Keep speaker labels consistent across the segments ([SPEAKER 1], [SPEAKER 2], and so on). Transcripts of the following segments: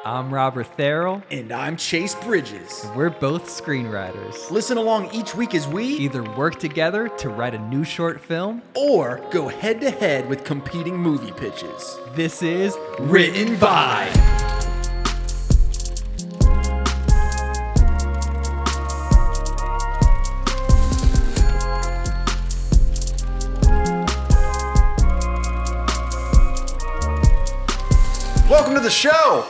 [SPEAKER 1] I'm Robert Therrell.
[SPEAKER 2] And I'm Chase Bridges.
[SPEAKER 1] And we're both screenwriters.
[SPEAKER 2] Listen along each week as we
[SPEAKER 1] either work together to write a new short film
[SPEAKER 2] or go head to head with competing movie pitches.
[SPEAKER 1] This is
[SPEAKER 2] Written By. Welcome to the show.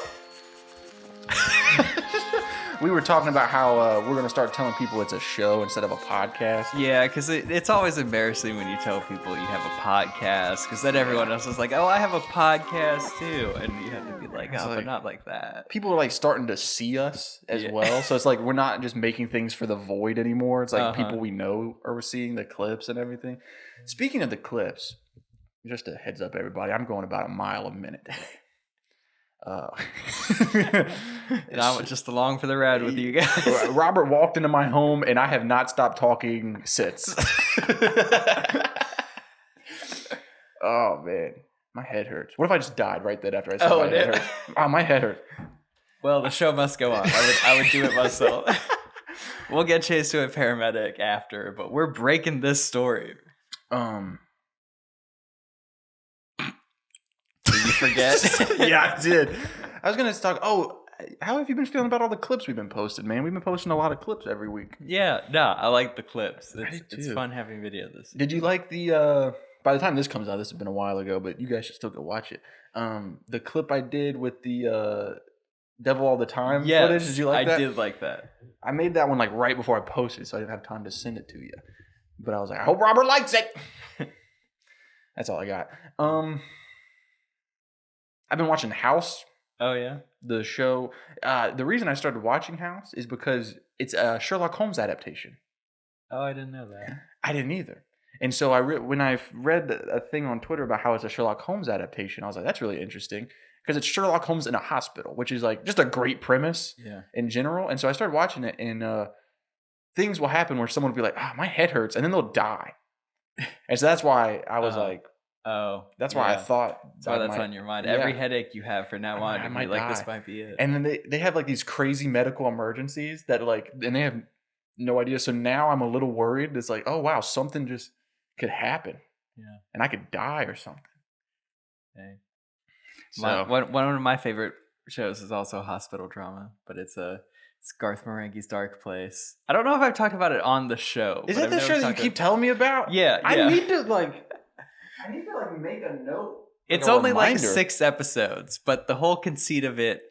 [SPEAKER 2] We were talking about how we're going to start telling people it's a show instead of a podcast.
[SPEAKER 3] Yeah, because it's always embarrassing when you tell people you have a podcast, because then everyone else is like, oh, I have a podcast too. And you have to be like, oh, but not like that.
[SPEAKER 2] People are like starting to see us as well. So it's like we're not just making things for the void anymore. It's like people we know are seeing the clips and everything. Speaking of the clips, just a heads up, everybody, I'm going about a mile a minute today.
[SPEAKER 3] And I went just along for the ride with you guys.
[SPEAKER 2] Robert walked into my home and I have not stopped talking since. Oh man, my head hurts. What if I just died right then after I said my head hurts? Oh, my head hurts.
[SPEAKER 3] Well, the show must go on. I would do it myself. We'll get Chase to a paramedic after, but we're breaking this story. Did you forget?
[SPEAKER 2] Yeah, I did. I was going to talk. Oh, how have you been feeling about all the clips we've been posting, man? We've been posting a lot of clips every week.
[SPEAKER 3] Yeah, no, I like the clips. It's fun having video of this.
[SPEAKER 2] Did you like the, by the time this comes out, this has been a while ago, but you guys should still go watch it. The clip I did with the Devil All the Time footage, did you like that?
[SPEAKER 3] I did like that.
[SPEAKER 2] I made that one like right before I posted, so I didn't have time to send it to you. But I was like, I hope Robert likes it. That's all I got. I've been watching House.
[SPEAKER 3] Oh, yeah?
[SPEAKER 2] The show. The reason I started watching House is because it's a Sherlock Holmes adaptation.
[SPEAKER 3] Oh, I didn't know that.
[SPEAKER 2] I didn't either. And so when I read a thing on Twitter about how it's a Sherlock Holmes adaptation, I was like, that's really interesting. Because it's Sherlock Holmes in a hospital, which is like just a great premise in general. And so I started watching it, and things will happen where someone will be like, my head hurts, and then they'll die. And so that's why I was like, that's why I thought
[SPEAKER 3] that's on your mind. Every headache you have from now on,
[SPEAKER 2] I
[SPEAKER 3] you
[SPEAKER 2] might
[SPEAKER 3] like
[SPEAKER 2] die.
[SPEAKER 3] this might be it.
[SPEAKER 2] And then they have like these crazy medical emergencies that and they have no idea. So now I'm a little worried. It's like, oh wow, something just could happen.
[SPEAKER 3] Yeah. And
[SPEAKER 2] I could die or something.
[SPEAKER 3] Okay.
[SPEAKER 2] So
[SPEAKER 3] one of my favorite shows is also hospital drama, but it's Garth Marenghi's Dark Place. I don't know if I've talked about it on the show.
[SPEAKER 2] Is that the show that you keep telling me about?
[SPEAKER 3] Yeah.
[SPEAKER 2] I need to make a note.
[SPEAKER 3] It's only like 6 episodes, but the whole conceit of it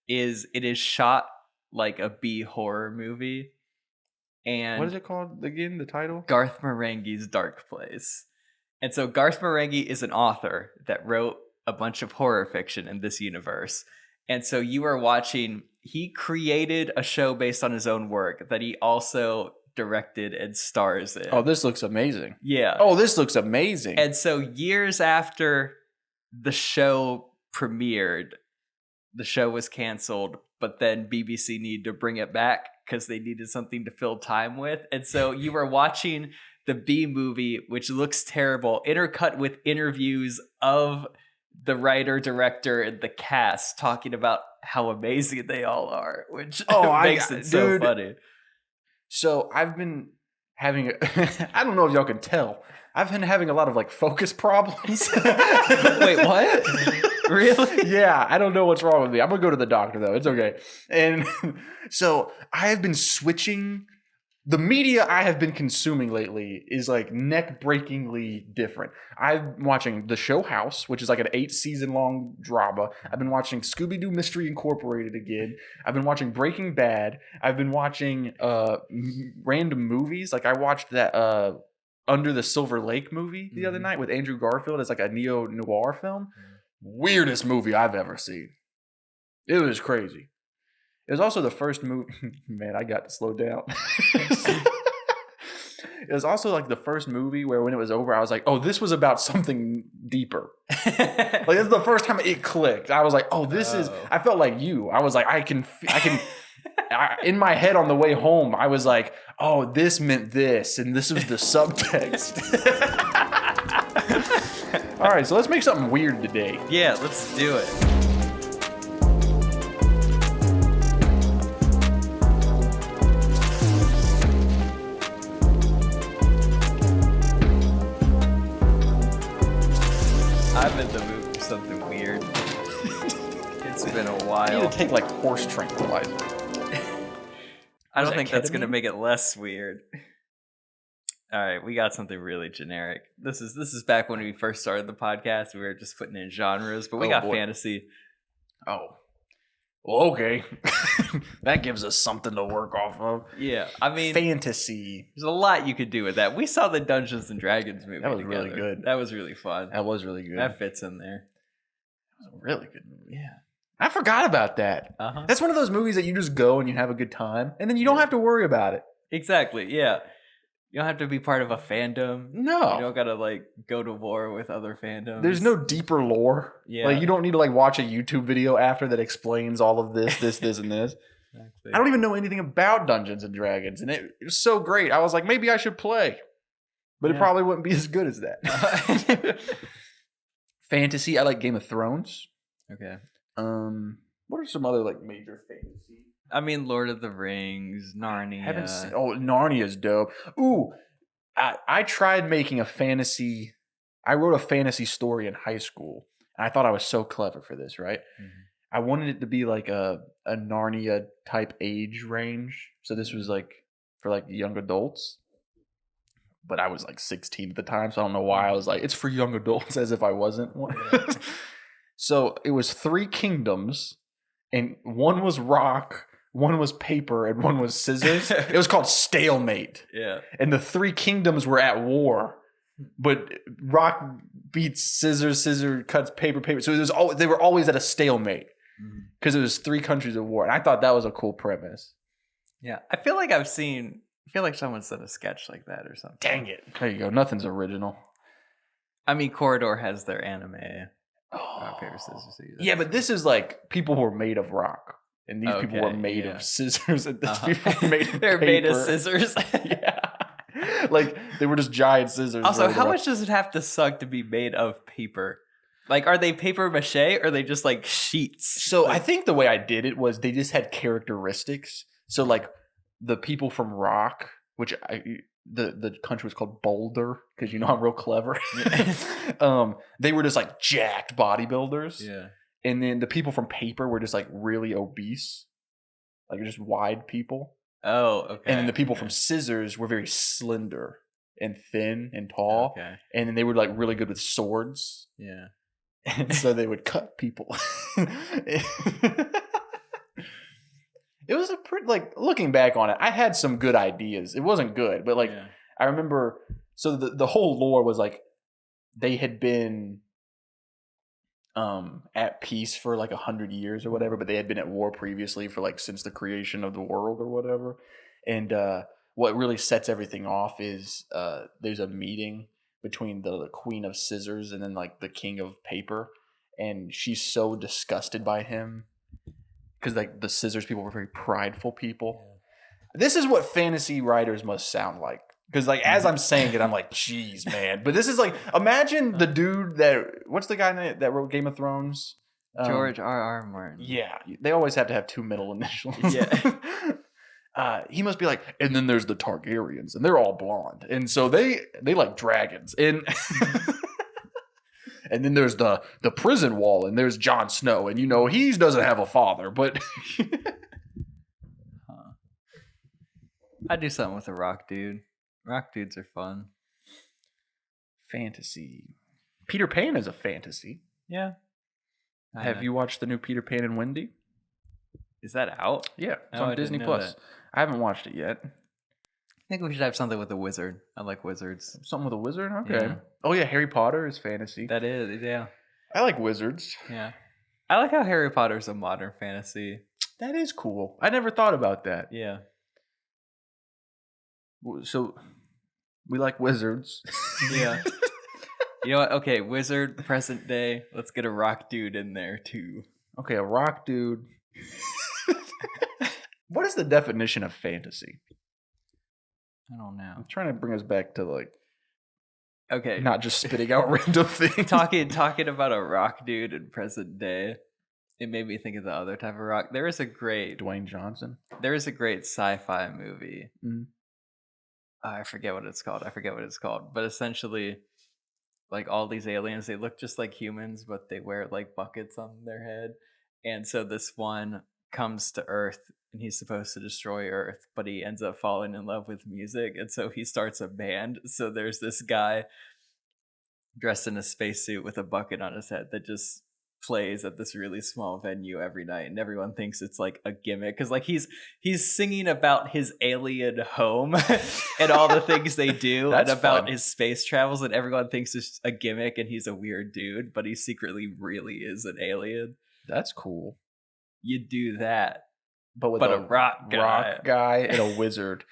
[SPEAKER 3] is shot like a B horror movie. And
[SPEAKER 2] what is it called again? The title?
[SPEAKER 3] Garth Marenghi's Dark Place. And so Garth Marenghi is an author that wrote a bunch of horror fiction in this universe. And so you are watching, he created a show based on his own work that he also directed and stars in.
[SPEAKER 2] Oh, this looks amazing.
[SPEAKER 3] Yeah.
[SPEAKER 2] Oh, this looks amazing.
[SPEAKER 3] And so years after the show premiered, the show was canceled, but then BBC needed to bring it back because they needed something to fill time with. And so you were watching the B movie, which looks terrible, intercut with interviews of the writer, director, and the cast talking about how amazing they all are, which makes it so funny.
[SPEAKER 2] So I've been having, I don't know if y'all can tell, I've been having a lot of like focus problems.
[SPEAKER 3] Wait, what? Really?
[SPEAKER 2] Yeah, I don't know what's wrong with me. I'm going to go to the doctor though. It's okay. And so I have been switching. The media I have been consuming lately is like neck-breakingly different. I'm watching the show House, which is like an 8-season-long drama. I've been watching Scooby-Doo Mystery Incorporated again. I've been watching Breaking Bad. I've been watching random movies. Like I watched that Under the Silver Lake movie the other night with Andrew Garfield. It's like a neo-noir film. Weirdest movie I've ever seen. It was crazy. It was also the first movie. Man, I got to slow down. It was also like the first movie where when it was over, I was like, oh, this was about something deeper. Like this is the first time it clicked. I was like, oh, this is, I felt like you. I was like, I can, in my head on the way home, I was like, oh, this meant this. And this was the subtext. All right, so let's make something weird today.
[SPEAKER 3] Yeah, let's do it. It's been a
[SPEAKER 2] I need
[SPEAKER 3] while.
[SPEAKER 2] to take like horse tranquilizer.
[SPEAKER 3] I
[SPEAKER 2] Was
[SPEAKER 3] don't
[SPEAKER 2] it
[SPEAKER 3] think that's going to
[SPEAKER 2] ketamine?
[SPEAKER 3] make it less weird. All right, we got something really generic. This is back when we first started the podcast. We were just putting in genres, but we
[SPEAKER 2] Oh,
[SPEAKER 3] got
[SPEAKER 2] boy.
[SPEAKER 3] fantasy.
[SPEAKER 2] Oh. Well, okay. That gives us something to work off of.
[SPEAKER 3] Yeah, I mean,
[SPEAKER 2] Fantasy.
[SPEAKER 3] there's a lot you could do with that. We saw the Dungeons and Dragons movie.
[SPEAKER 2] That was really
[SPEAKER 3] together.
[SPEAKER 2] good.
[SPEAKER 3] That was really fun.
[SPEAKER 2] That was really good.
[SPEAKER 3] That fits in there.
[SPEAKER 2] That was a really good movie.
[SPEAKER 3] Yeah.
[SPEAKER 2] I forgot about that.
[SPEAKER 3] Uh-huh.
[SPEAKER 2] That's one of those movies that you just go and you have a good time, and then you don't have to worry about it.
[SPEAKER 3] Exactly. Yeah. You don't have to be part of a fandom.
[SPEAKER 2] No.
[SPEAKER 3] You don't gotta like go to war with other fandoms.
[SPEAKER 2] There's no deeper lore.
[SPEAKER 3] Yeah.
[SPEAKER 2] Like you don't need to like watch a YouTube video after that explains all of this, and this.
[SPEAKER 3] Exactly.
[SPEAKER 2] I don't even know anything about Dungeons and Dragons, and it was so great. I was like, maybe I should play, but it
[SPEAKER 3] Yeah.
[SPEAKER 2] probably wouldn't be as good as that. Fantasy. I like Game of Thrones.
[SPEAKER 3] Okay.
[SPEAKER 2] What are some other like major fantasy?
[SPEAKER 3] I mean, Lord of the Rings, Narnia.
[SPEAKER 2] Haven't seen. Oh, Narnia's dope. Ooh, I tried making a fantasy. I wrote a fantasy story in high school, and I thought I was so clever for this. Right?
[SPEAKER 3] Mhm.
[SPEAKER 2] I wanted it to be like a Narnia type age range. So this was like for like young adults. But I was like 16 at the time, so I don't know why I was like, it's for young adults, as if I wasn't one. So it was 3 kingdoms, and one was rock, one was paper, and one was scissors. It was called Stalemate.
[SPEAKER 3] Yeah.
[SPEAKER 2] And the 3 kingdoms were at war. But rock beats scissors, scissors cuts paper, paper. So it was they were always at a stalemate because it was 3 countries at war. And I thought that was a cool premise.
[SPEAKER 3] Yeah. I feel like someone said a sketch like that or something.
[SPEAKER 2] Dang it. There you go. Nothing's original.
[SPEAKER 3] I mean, Corridor has their anime.
[SPEAKER 2] Oh.
[SPEAKER 3] Rock, paper, scissors.
[SPEAKER 2] Yeah, but this is like people who were made of rock. And these people were
[SPEAKER 3] Okay,
[SPEAKER 2] made
[SPEAKER 3] yeah.
[SPEAKER 2] of scissors. And these people were made of
[SPEAKER 3] They're made of
[SPEAKER 2] paper.
[SPEAKER 3] scissors.
[SPEAKER 2] Yeah. Like they were just giant scissors.
[SPEAKER 3] Also,
[SPEAKER 2] rolled
[SPEAKER 3] how
[SPEAKER 2] around.
[SPEAKER 3] much does it have to suck to be made of paper? Like, are they paper mache or are they just like sheets?
[SPEAKER 2] So I
[SPEAKER 3] Like,
[SPEAKER 2] think the way I did it was they just had characteristics. So like the people from Rock, which the country was called Boulder because you know I'm real clever. They were just like jacked bodybuilders,
[SPEAKER 3] yeah.
[SPEAKER 2] and then the people from Paper were just like really obese, like just wide people.
[SPEAKER 3] Oh, okay.
[SPEAKER 2] And then the people from
[SPEAKER 3] okay.
[SPEAKER 2] Scissors were very slender and thin and tall,
[SPEAKER 3] Okay.
[SPEAKER 2] and then they were like really good with swords.
[SPEAKER 3] Yeah.
[SPEAKER 2] And so they would cut people. It was a pretty, like, looking back on it, I had some good ideas. It wasn't good, but like
[SPEAKER 3] yeah.
[SPEAKER 2] I remember, so the whole lore was like they had been at peace for like 100 years or whatever, but they had been at war previously for like since the creation of the world or whatever. And what really sets everything off is there's a meeting between the Queen of Scissors and then like the King of Paper, and she's so disgusted by him because like the Scissors people were very prideful people. This is what fantasy writers must sound like. Because like as I'm saying it, I'm like, geez, man. But this is like, imagine the dude that, what's the guy that wrote Game of Thrones?
[SPEAKER 3] George R.R. Martin.
[SPEAKER 2] Yeah, they always have to have 2 middle initials.
[SPEAKER 3] Yeah.
[SPEAKER 2] He must be like, and then there's the Targaryens, and they're all blonde, and so they like dragons, and and then there's the prison wall, and there's Jon Snow, and you know he doesn't have a father, but
[SPEAKER 3] I'd do something with a rock dude. Rock dudes are fun.
[SPEAKER 2] fantasy. Peter Pan is a fantasy.
[SPEAKER 3] Yeah.
[SPEAKER 2] Have you watched the new Peter Pan and Wendy?
[SPEAKER 3] Is that out?
[SPEAKER 2] Yeah, it's
[SPEAKER 3] Oh, I
[SPEAKER 2] on
[SPEAKER 3] didn't
[SPEAKER 2] Disney
[SPEAKER 3] know
[SPEAKER 2] Plus.
[SPEAKER 3] that.
[SPEAKER 2] I haven't watched it yet.
[SPEAKER 3] I think we should have something with a wizard. I like wizards.
[SPEAKER 2] Something with a wizard? Okay.
[SPEAKER 3] Yeah.
[SPEAKER 2] Oh yeah, Harry Potter is fantasy.
[SPEAKER 3] That is, yeah.
[SPEAKER 2] I like wizards.
[SPEAKER 3] Yeah. I like how Harry Potter's a modern fantasy.
[SPEAKER 2] That is cool. I never thought about that.
[SPEAKER 3] Yeah.
[SPEAKER 2] So we like wizards.
[SPEAKER 3] Yeah. You know what? Okay, wizard, present day. Let's get a rock dude in there too.
[SPEAKER 2] Okay, a rock dude. What is the definition of fantasy?
[SPEAKER 3] I don't know.
[SPEAKER 2] I'm trying to bring us back to like
[SPEAKER 3] Okay.
[SPEAKER 2] not just spitting out random things.
[SPEAKER 3] talking about a rock dude in present day. It made me think of the other type of rock. There is a great
[SPEAKER 2] Dwayne
[SPEAKER 3] sci-fi movie.
[SPEAKER 2] Mhm.
[SPEAKER 3] I forget what it's called. But essentially, like all these aliens, they look just like humans, but they wear like buckets on their head. And so this one comes to Earth and he's supposed to destroy Earth, but he ends up falling in love with music. And so he starts a band. So there's this guy dressed in a spacesuit with a bucket on his head that just plays at this really small venue every night, and everyone thinks it's like a gimmick because like he's singing about his alien home and all the things they do and about his space travels, and everyone thinks it's a gimmick and he's a weird dude, but he secretly really is an alien.
[SPEAKER 2] That's cool.
[SPEAKER 3] You do that,
[SPEAKER 2] but with
[SPEAKER 3] a rock
[SPEAKER 2] guy and a wizard.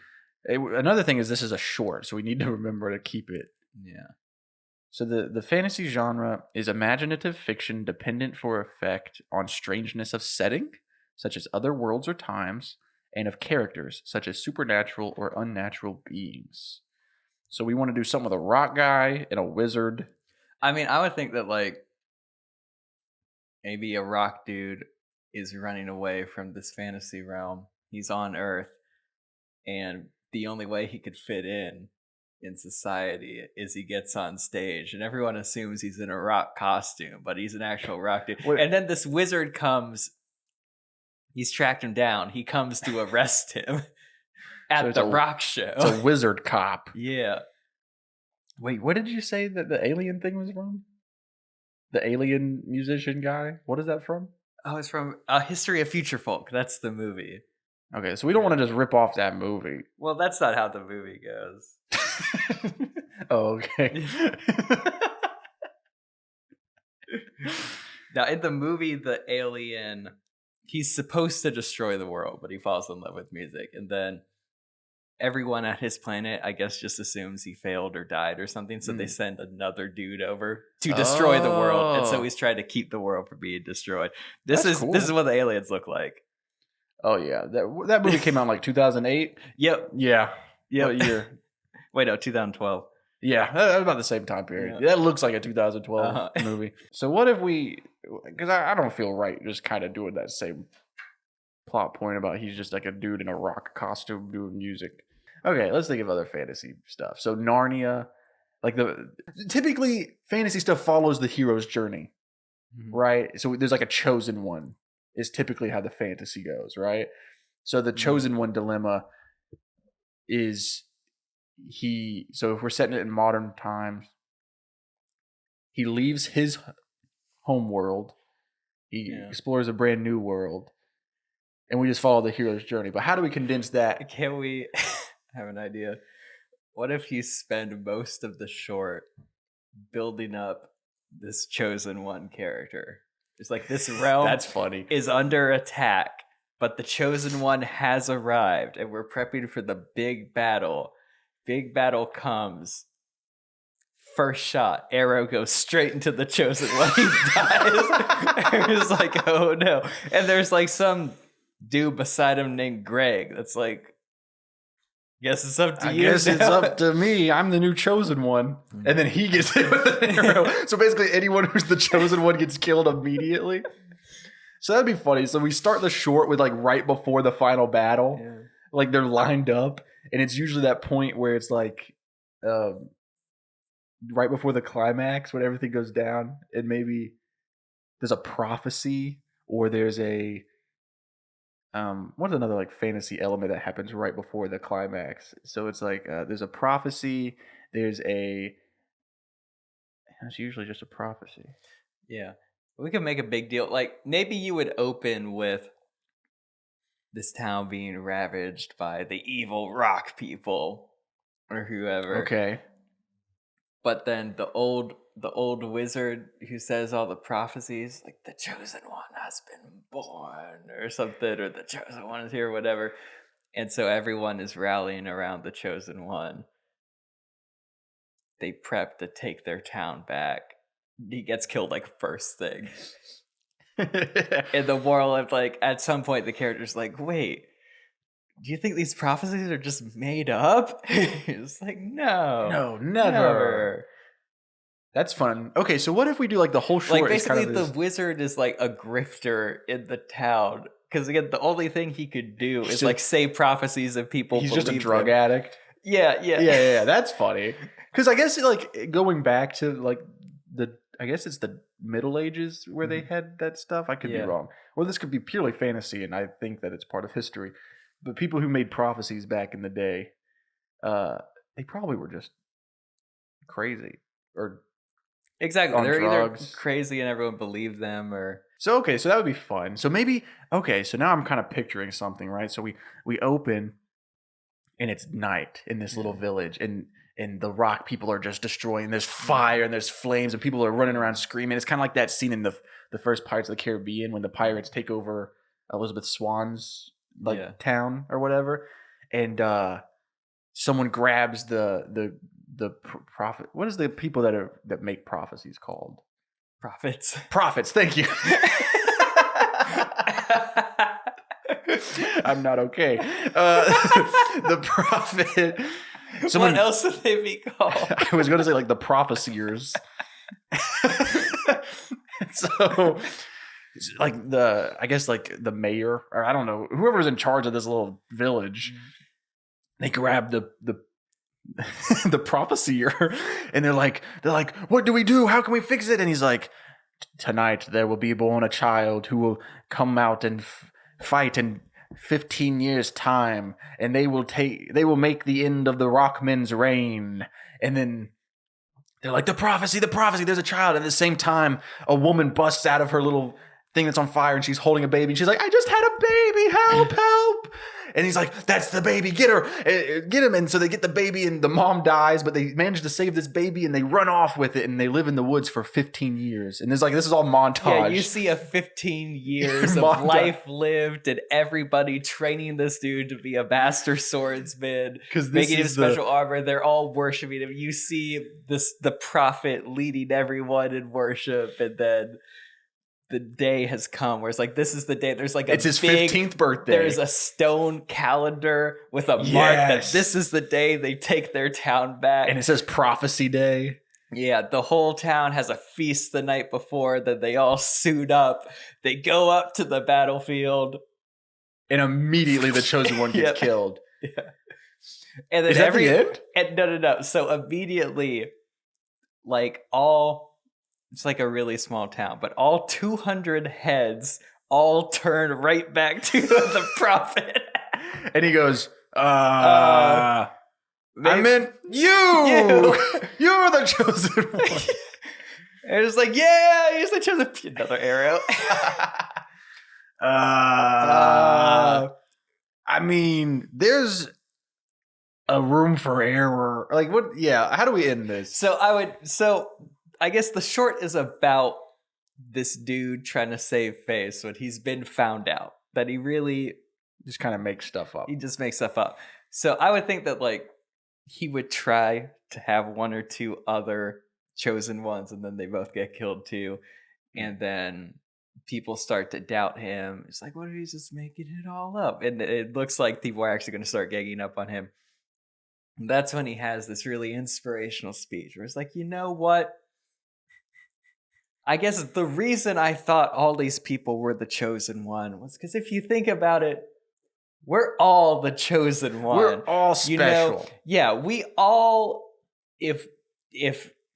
[SPEAKER 2] Another thing is this is a short, so we need to remember to keep it.
[SPEAKER 3] Yeah.
[SPEAKER 2] So the fantasy genre is imaginative fiction dependent for effect on strangeness of setting, such as other worlds or times, and of characters, such as supernatural or unnatural beings. So we want to do something with a rock guy and a wizard.
[SPEAKER 3] I mean, I would think that like maybe a rock dude is running away from this fantasy realm. He's on Earth, and the only way he could fit in society is he gets on stage, and everyone assumes he's in a rock costume, but he's an actual rock dude. Wait. And then this wizard comes. He's tracked him down. He comes to arrest him at the rock show.
[SPEAKER 2] It's a wizard cop.
[SPEAKER 3] Yeah.
[SPEAKER 2] Wait, what did you say that the alien thing was from? The alien musician guy? What is that from?
[SPEAKER 3] Oh, it's from History of Future Folk. That's the movie.
[SPEAKER 2] Okay, so we don't want to just rip off that movie.
[SPEAKER 3] Well, that's not how the movie goes.
[SPEAKER 2] Oh, okay.
[SPEAKER 3] Now, in the movie, the alien, he's supposed to destroy the world, but he falls in love with music. And then everyone at his planet, I guess, just assumes he failed or died or something. So they send another dude over to destroy the world. And so he's trying to keep the world from being destroyed. This is what the aliens look like.
[SPEAKER 2] Oh, yeah. That movie came out in like 2008?
[SPEAKER 3] Yep.
[SPEAKER 2] Yeah. What year?
[SPEAKER 3] Wait, no, 2012.
[SPEAKER 2] Yeah, that was about the same time period. Yeah. That looks like a 2012 movie. So what if we... Because I don't feel right just kind of doing that same plot point about he's just like a dude in a rock costume doing music. Okay, let's think of other fantasy stuff. So Narnia, like typically fantasy stuff follows the hero's journey, right? So there's like a chosen one is typically how the fantasy goes, right? So the chosen one dilemma is so if we're setting it in modern times, he leaves his home world, he explores a brand new world, and we just follow the hero's journey. But how do we condense that?
[SPEAKER 3] Can we have an idea? What if you spend most of the short building up this chosen one character? It's like this realm
[SPEAKER 2] that's funny
[SPEAKER 3] is under attack, but the chosen one has arrived, and we're prepping for the big battle. Big battle comes. First shot, arrow goes straight into the chosen one. He dies. It's like, oh no. And there's like some dude beside him named Greg that's like, guess it's up to you.
[SPEAKER 2] I guess it's up to me. I'm the new chosen one. And then he gets hit with an arrow. So basically anyone who's the chosen one gets killed immediately. So that'd be funny. So we start the short with like right before the final battle. Yeah. Like they're lined up. And it's usually that point where it's like right before the climax when everything goes down. And maybe there's a prophecy or there's a... what's another like fantasy element that happens right before the climax? So it's like there's a prophecy, it's usually just a prophecy.
[SPEAKER 3] Yeah. We could make a big deal. Like maybe you would open with this town being ravaged by the evil rock people or whoever.
[SPEAKER 2] Okay.
[SPEAKER 3] But then the old wizard who says all the prophecies, like the chosen one has been born or something, or the chosen one is here, or whatever. And so everyone is rallying around the chosen one. They prep to take their town back. He gets killed like first thing. In the moral of like, at some point the character's like, wait, do you think these prophecies are just made up? It's like, no, never.
[SPEAKER 2] That's fun. Okay, so what if we do like the whole short?
[SPEAKER 3] Like basically,
[SPEAKER 2] kind of
[SPEAKER 3] the wizard is like a grifter in the town because again, the only thing he could do is like say prophecies and people.
[SPEAKER 2] He's just a drug addict.
[SPEAKER 3] Yeah.
[SPEAKER 2] That's funny. Because I guess like going back to like I guess it's the Middle Ages where they had that stuff. I could be wrong. Or this could be purely fantasy, and I think that it's part of history. But people who made prophecies back in the day, they probably were just crazy or
[SPEAKER 3] Exactly.
[SPEAKER 2] on
[SPEAKER 3] They're
[SPEAKER 2] drugs.
[SPEAKER 3] either crazy and everyone believed them, or
[SPEAKER 2] So okay, so that would be fun. So maybe okay, so now I'm kind of picturing something, right? So we open and it's night in this little village, and the rock people are just destroying. There's fire and there's flames and people are running around screaming. It's kind of like that scene in the first Pirates of the Caribbean when the pirates take over Elizabeth Swan's town or whatever, and someone grabs the prophet. What is the people that make prophecies called?
[SPEAKER 3] prophets.
[SPEAKER 2] Prophets. Thank you. I'm not okay. The prophet.
[SPEAKER 3] What else would they be called?
[SPEAKER 2] I was going to say like the prophesiers. So, like I guess like the mayor, or I don't know, whoever's in charge of this little village, they grab the the prophesier, and they're like, what do we do? How can we fix it? And he's like, tonight there will be born a child who will come out and fight in 15 years time, and they will make the end of the Rockmen's reign. And then they're like, the prophecy, there's a child. And at the same time, a woman busts out of her little thing that's on fire, and she's holding a baby, and she's like, I just had a baby, help. And he's like, that's the baby, get him. And so they get the baby, and the mom dies, but they manage to save this baby, and they run off with it, and they live in the woods for 15 years. And there's like, this is all montage.
[SPEAKER 3] Yeah, you see a 15 years of life lived, and everybody training this dude to be a master swordsman, making him special armor. They're all worshiping him. You see the prophet leading everyone in worship, and then the day has come where it's like, this is the day. There's like it's his 15th birthday. There's a stone calendar with a mark that this is the day they take their town back.
[SPEAKER 2] And it says prophecy day.
[SPEAKER 3] Yeah, the whole town has a feast the night before. Then they all suit up. They go up to the battlefield.
[SPEAKER 2] And immediately the chosen one gets killed.
[SPEAKER 3] Yeah. And then
[SPEAKER 2] is that the end?
[SPEAKER 3] And no. So immediately, it's like a really small town, but all 200 heads all turn right back to the prophet. And
[SPEAKER 2] he goes, I meant you! You're the chosen one.
[SPEAKER 3] And it's like, yeah, he's the chosen. Another arrow.
[SPEAKER 2] I mean, there's a room for error. Like, what? Yeah, how do we end this?
[SPEAKER 3] So I guess the short is about this dude trying to save face when he's been found out that he really
[SPEAKER 2] just kind of makes stuff up.
[SPEAKER 3] He just makes stuff up. So I would think that he would try to have one or two other chosen ones, and then they both get killed too. And then people start to doubt him. It's like, what if he's just making it all up? And it looks like people are actually going to start ganging up on him. And that's when he has this really inspirational speech where it's like, you know what? I guess the reason I thought all these people were the chosen one was because if you think about it, we're all the chosen one.
[SPEAKER 2] We're all special.
[SPEAKER 3] We all, if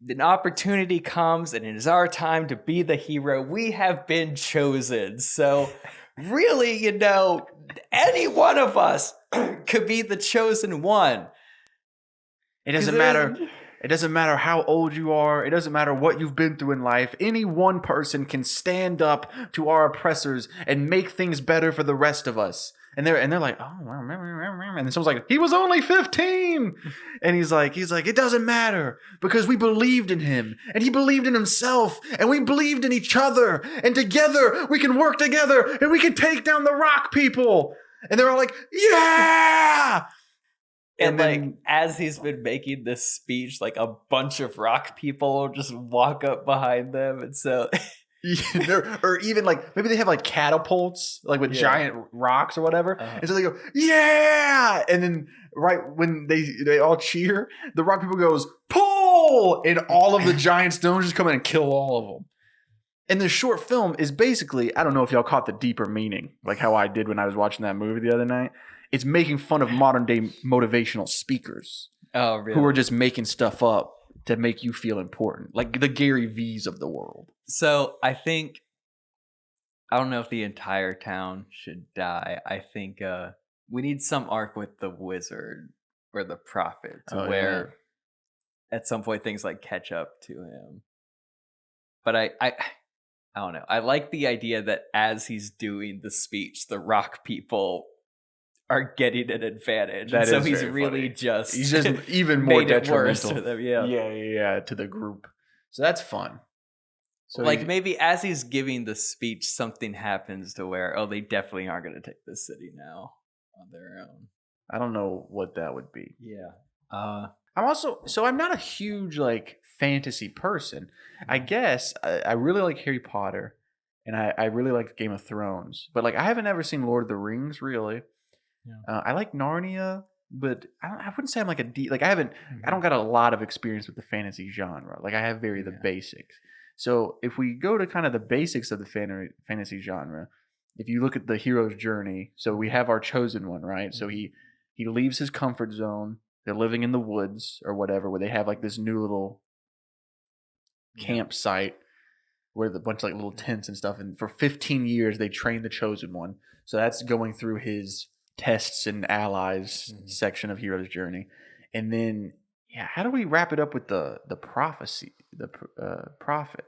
[SPEAKER 3] an opportunity comes and it is our time to be the hero, we have been chosen. So really, any one of us could be the chosen one.
[SPEAKER 2] It doesn't matter. It doesn't matter how old you are. It doesn't matter what you've been through in life. Any one person can stand up to our oppressors and make things better for the rest of us. And they're like, oh, and then someone's like, he was only 15. And he's like, it doesn't matter because we believed in him and he believed in himself and we believed in each other, and together we can work together and we can take down the rock people. And they're all like, yeah.
[SPEAKER 3] And then, as he's been making this speech, a bunch of rock people just walk up behind them. And so,
[SPEAKER 2] or even maybe they have catapults, with giant rocks or whatever. And so they go, yeah. And then right when they all cheer, the rock people goes, pull. And all of the giant stones just come in and kill all of them. And the short film is basically, I don't know if y'all caught the deeper meaning, like how I did when I was watching that movie the other night. It's making fun of modern day motivational speakers.
[SPEAKER 3] Oh, really?
[SPEAKER 2] Who are just making stuff up to make you feel important, like the Gary V's of the world.
[SPEAKER 3] So I don't know if the entire town should die. I think we need some arc with the wizard or the prophet to where at some point things like catch up to him. But I don't know. I like the idea that as he's doing the speech, the rock people are getting an advantage.
[SPEAKER 2] That
[SPEAKER 3] so
[SPEAKER 2] is
[SPEAKER 3] he's
[SPEAKER 2] very
[SPEAKER 3] really
[SPEAKER 2] funny.
[SPEAKER 3] just
[SPEAKER 2] He's just even more
[SPEAKER 3] made it worse
[SPEAKER 2] detrimental.
[SPEAKER 3] to them. Yeah.
[SPEAKER 2] Yeah, to the group. So that's fun. So
[SPEAKER 3] like maybe as he's giving the speech, something happens to where, they definitely aren't going to take this city now on their own.
[SPEAKER 2] I don't know what that would be.
[SPEAKER 3] Yeah.
[SPEAKER 2] I'm not a huge like fantasy person. I guess I really like Harry Potter, and I really like Game of Thrones, but like I haven't ever seen Lord of the Rings really.
[SPEAKER 3] Yeah.
[SPEAKER 2] I like Narnia, but I wouldn't say I'm like I don't got a lot of experience with the fantasy genre. Like I have the basics. So if we go to kind of the basics of the fantasy genre, if you look at the hero's journey, so we have our chosen one, right? So he leaves his comfort zone. They're living in the woods or whatever, where they have like this new little campsite where a bunch of like little tents and stuff. And for 15 years, they train the chosen one. So that's going through his tests and allies section of hero's journey. And then, how do we wrap it up with the prophecy, the prophet?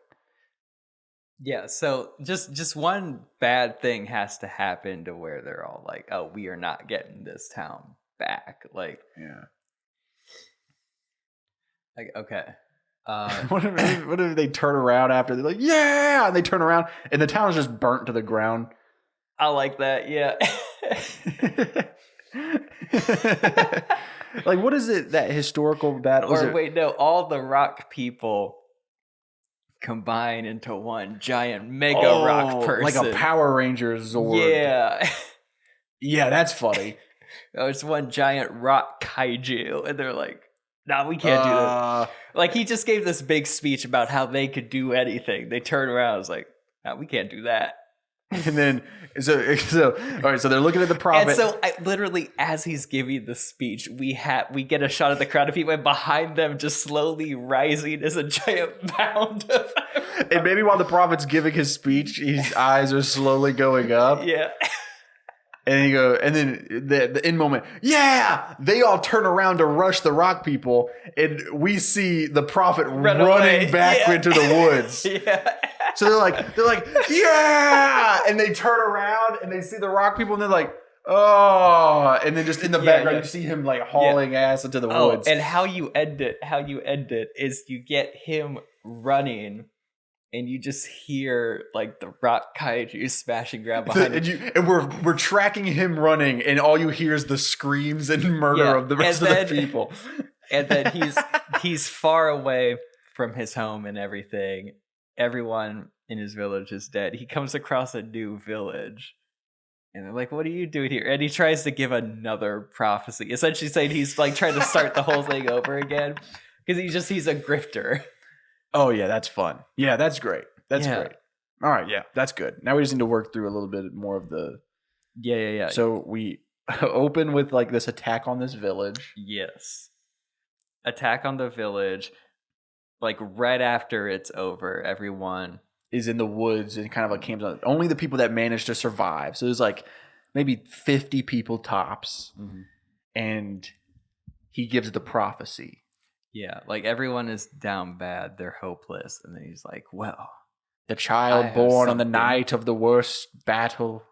[SPEAKER 3] Yeah, so just one bad thing has to happen to where they're all like, "Oh, we are not getting this town back." Like, okay.
[SPEAKER 2] What if they turn around after they're like, "Yeah," and they turn around and the town is just burnt to the ground?
[SPEAKER 3] I like that. Yeah.
[SPEAKER 2] Like, what is it? That historical battle?
[SPEAKER 3] No, all the rock people combine into one giant mega rock person,
[SPEAKER 2] like a Power Ranger Zord.
[SPEAKER 3] Yeah.
[SPEAKER 2] Yeah, that's funny.
[SPEAKER 3] It's one giant rock kaiju, and they're like, "No, we can't do that." Like he just gave this big speech about how they could do anything. They turn around, it's like, "No, we can't do that."
[SPEAKER 2] And then so all right, so they're looking at the prophet.
[SPEAKER 3] And so literally as he's giving the speech, we get a shot of the crowd of people, and behind them just slowly rising is a giant mound of
[SPEAKER 2] and maybe while the prophet's giving his speech, his eyes are slowly going up.
[SPEAKER 3] Yeah.
[SPEAKER 2] And then the end moment, they all turn around to rush the rock people, and we see the prophet running back into the woods.
[SPEAKER 3] Yeah.
[SPEAKER 2] So they're like, yeah, and they turn around and they see the rock people, and they're like, oh, and then just in the background you see him like hauling ass into the woods.
[SPEAKER 3] And how you end it is you get him running, and you just hear like the rock kaiju smashing around behind him.
[SPEAKER 2] And we're tracking him running, and all you hear is the screams and murder of the rest of the people.
[SPEAKER 3] And then he's far away from his home and everything. Everyone in his village is dead. He comes across a new village, and they're like, "What are you doing here?" And he tries to give another prophecy, essentially saying he's like trying to start the whole thing over again because he's a grifter.
[SPEAKER 2] Oh yeah, that's fun. Yeah, that's great. That's great. All right, yeah, that's good. Now we just need to work through a little bit more of the.
[SPEAKER 3] Yeah.
[SPEAKER 2] So we open with like this attack on this village.
[SPEAKER 3] Yes. Attack on the village. Like right after it's over, everyone
[SPEAKER 2] is in the woods and kind of like camps on. Only the people that managed to survive. So there's like maybe 50 people tops, and he gives the prophecy.
[SPEAKER 3] Yeah, like everyone is down bad. They're hopeless, and then he's like, "Well,
[SPEAKER 2] the child born on the night of the worst battle,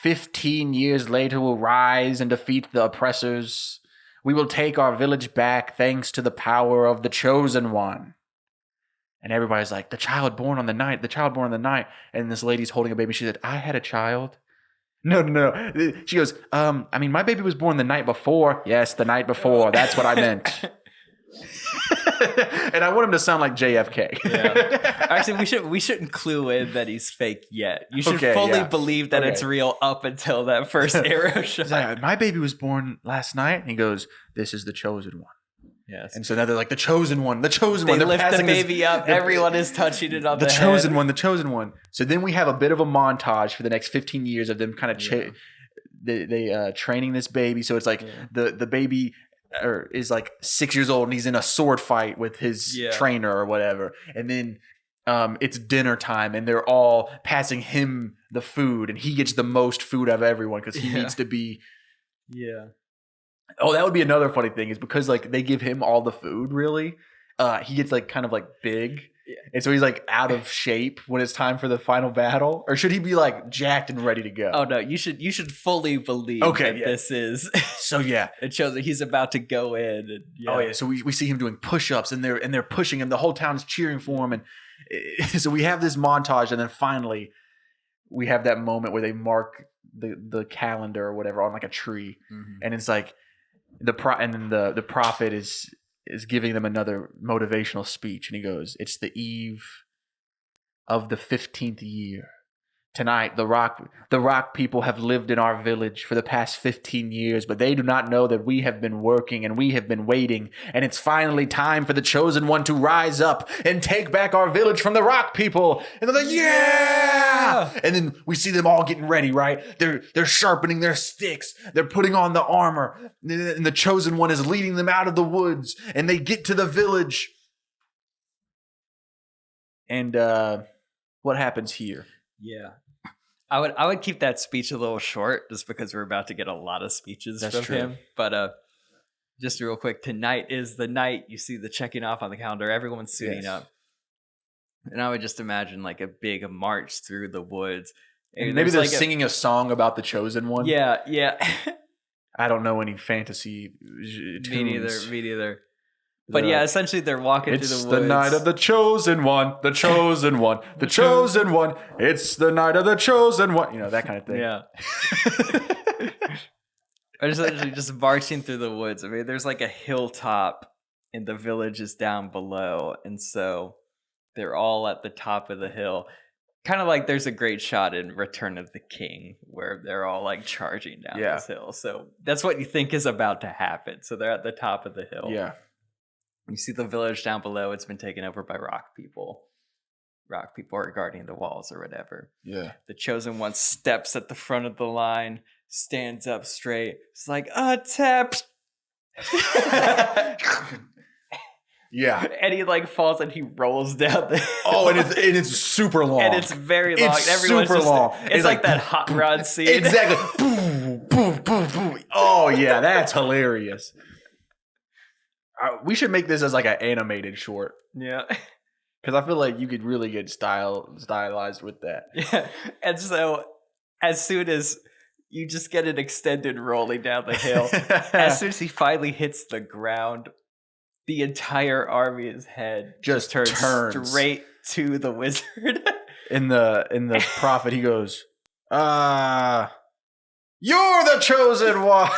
[SPEAKER 2] 15 years later will rise and defeat the oppressors. We will take our village back thanks to the power of the chosen one." And everybody's like, the child born on the night. And this lady's holding a baby. She said, "I had a child." No. She goes, my baby was born the night before. Yes, the night before. That's what I meant. And I want him to sound like JFK.
[SPEAKER 3] Yeah. Actually, we shouldn't clue in that he's fake yet. You should fully believe that it's real up until that first arrow shot.
[SPEAKER 2] Like, my baby was born last night. And he goes, "This is the chosen one."
[SPEAKER 3] Yes.
[SPEAKER 2] And so now they're like, the chosen one.
[SPEAKER 3] They lift the baby up. Everyone is touching it on the head.
[SPEAKER 2] The chosen one. So then we have a bit of a montage for the next 15 years of them kind of training this baby. So it's like the baby is like 6 years old and he's in a sword fight with his trainer or whatever. And then it's dinner time and they're all passing him the food and he gets the most food out of everyone because he needs to be.
[SPEAKER 3] Yeah.
[SPEAKER 2] Oh, that would be another funny thing is because like they give him all the food really. He gets like kind of like big. Yeah. And so he's like out of shape when it's time for the final battle, or should he be like jacked and ready to go?
[SPEAKER 3] Oh no, you should fully believe that this is.
[SPEAKER 2] So yeah,
[SPEAKER 3] it shows that he's about to go in. And,
[SPEAKER 2] Oh yeah, so we see him doing push-ups and they're pushing him. The whole town is cheering for him, and so we have this montage, and then finally we have that moment where they mark the calendar or whatever on like a tree, and it's like the prophet is giving them another motivational speech, and he goes, "It's the eve of the 15th year. Tonight, the rock people have lived in our village for the past 15 years, but they do not know that we have been working and we have been waiting, and it's finally time for the chosen one to rise up and take back our village from the rock people." And they're like, "Yeah!" And then we see them all getting ready, right? They're sharpening their sticks. They're putting on the armor, and the chosen one is leading them out of the woods, and they get to the village. And what happens here?
[SPEAKER 3] Yeah. I would keep that speech a little short just because we're about to get a lot of speeches from him. But just real quick, tonight is the night. You see the checking off on the calendar. Everyone's suiting up. And I would just imagine like a big march through the woods.
[SPEAKER 2] And maybe they're like singing a song about the chosen one.
[SPEAKER 3] Yeah, yeah.
[SPEAKER 2] I don't know any fantasy tunes.
[SPEAKER 3] Me neither. But yeah, essentially they're walking through the woods.
[SPEAKER 2] It's the night of the chosen one, the chosen one, the chosen one. It's the night of the chosen one. You know, that kind of thing.
[SPEAKER 3] Yeah. Or essentially just marching through the woods. I mean, there's like a hilltop and the village is down below. And so they're all at the top of the hill. Kind of like there's a great shot in Return of the King where they're all like charging down this hill. So that's what you think is about to happen. So they're at the top of the hill.
[SPEAKER 2] Yeah.
[SPEAKER 3] You see the village down below. It's been taken over by rock people. Rock people are guarding the walls or whatever. Yeah. The chosen one steps at the front of the line, stands up straight. It's like, tap.
[SPEAKER 2] Yeah.
[SPEAKER 3] And he like falls and he rolls down the hill.
[SPEAKER 2] Oh, and it's super long.
[SPEAKER 3] And it's very long.
[SPEAKER 2] It's super long.
[SPEAKER 3] It's like that hot rod scene.
[SPEAKER 2] Exactly. Boom, boom, boom, boom. Oh, yeah. That's hilarious. We should make this as like an animated short.
[SPEAKER 3] Yeah.
[SPEAKER 2] Because I feel like you could really get stylized with that.
[SPEAKER 3] Yeah. And so as soon as you just get an extended rolling down the hill, as soon as he finally hits the ground, the entire army's head
[SPEAKER 2] just turns
[SPEAKER 3] straight to the wizard.
[SPEAKER 2] In the prophet, he goes, "You're the chosen one."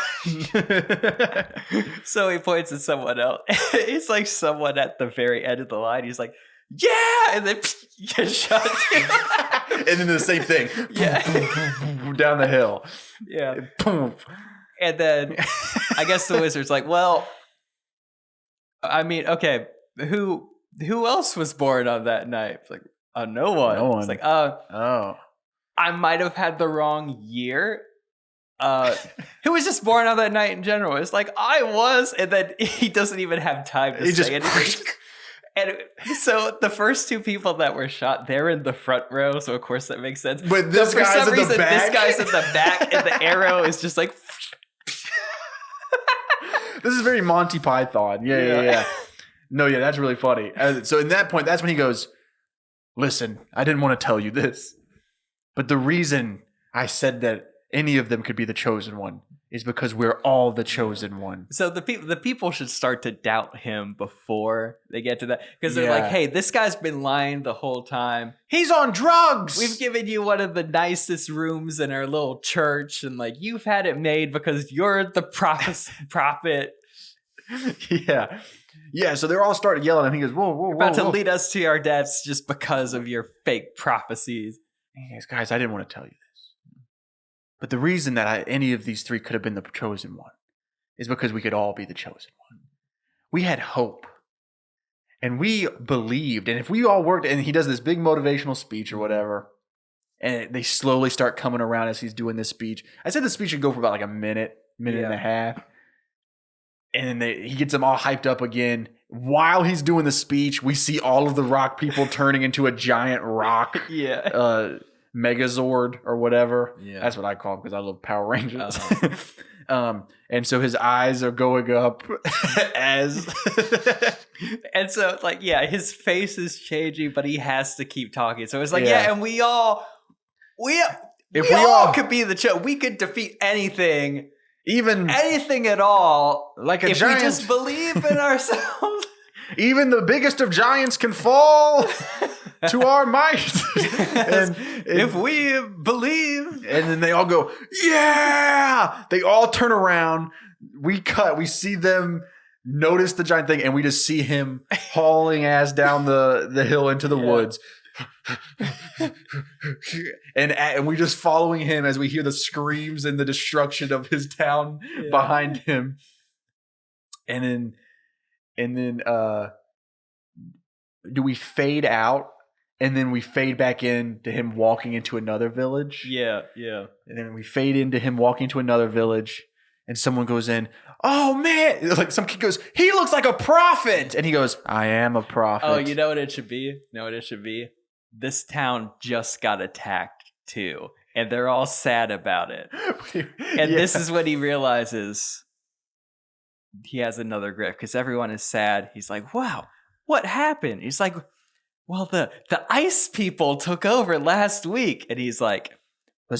[SPEAKER 3] So he points at someone else. It's like someone at the very end of the line. He's like, "Yeah," and then he gets shot too.
[SPEAKER 2] And then the same thing.
[SPEAKER 3] Yeah.
[SPEAKER 2] Down the hill.
[SPEAKER 3] Yeah. And then I guess the wizard's like, "Well, I mean, okay, who else was born on that night?" It's like, no one.
[SPEAKER 2] No one.
[SPEAKER 3] It's like, I might have had the wrong year. Who was just born on that night in general? It's like, I was, and then he doesn't even have time to say anything. And so the first two people that were shot, they're in the front row, so of course that makes sense.
[SPEAKER 2] But this guy's in the back.
[SPEAKER 3] This guy's in the back, and the arrow is just like.
[SPEAKER 2] This is very Monty Python. Yeah. No, yeah, that's really funny. So in that point, that's when he goes, "Listen, I didn't want to tell you this, but the reason I said that any of them could be the chosen one is because we're all the chosen one."
[SPEAKER 3] So the people should start to doubt him before they get to that, because they're like, "Hey, this guy's been lying the whole time.
[SPEAKER 2] He's on drugs.
[SPEAKER 3] We've given you one of the nicest rooms in our little church, and like you've had it made because you're the prophet."
[SPEAKER 2] Yeah. So they're all started yelling, and he goes, "Whoa,
[SPEAKER 3] you're about to lead us to our deaths just because of your fake prophecies."
[SPEAKER 2] He goes, "Guys, I didn't want to tell you this, but the reason that any of these three could have been the chosen one is because we could all be the chosen one. We had hope, and we believed, and if we all worked," and he does this big motivational speech or whatever, and they slowly start coming around as he's doing this speech. I said the speech should go for about like a minute and a half. And then he gets them all hyped up again. While he's doing the speech, we see all of the rock people turning into a giant rock Megazord or whatever.
[SPEAKER 3] Yeah.
[SPEAKER 2] That's what I call him because I love Power Rangers. And so his eyes are going up as...
[SPEAKER 3] And so, like, yeah, his face is changing, but he has to keep talking. So it's like, yeah, and we all could be the show. We could defeat anything.
[SPEAKER 2] Even
[SPEAKER 3] anything at all,
[SPEAKER 2] like
[SPEAKER 3] if we just believe in ourselves.
[SPEAKER 2] Even the biggest of giants can fall to our might. and
[SPEAKER 3] if we believe.
[SPEAKER 2] And then they all go, yeah! They all turn around. We see them notice the giant thing, and we just see him hauling ass down the hill into the woods. and we just following him as we hear the screams and the destruction of his town behind him. And then do we fade out and then we fade back in to him walking into another village?
[SPEAKER 3] Yeah.
[SPEAKER 2] And then we fade into him walking to another village, and someone goes in, oh man, like some kid goes, he looks like a prophet, and he goes, I am a prophet.
[SPEAKER 3] Oh, you know what it should be? This town just got attacked too, and they're all sad about it. And this is when he realizes he has another grip, because everyone is sad. He's like, wow, what happened? He's like, well, the ice people took over last week. And he's like, I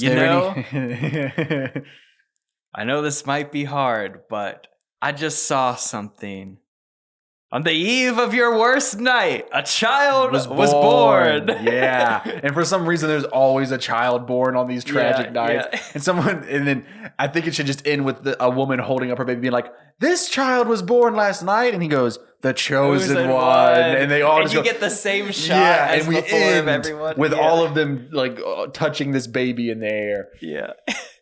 [SPEAKER 3] know this might be hard, but I just saw something. On the eve of your worst night, a child was born.
[SPEAKER 2] Yeah. And for some reason, there's always a child born on these tragic nights. Yeah. And then I think it should just end with a woman holding up her baby being like, this child was born last night. And he goes, the chosen one. And they all just
[SPEAKER 3] get the same shot as
[SPEAKER 2] and we
[SPEAKER 3] before
[SPEAKER 2] end
[SPEAKER 3] of everyone.
[SPEAKER 2] with all of them like touching this baby in the air.
[SPEAKER 3] Yeah.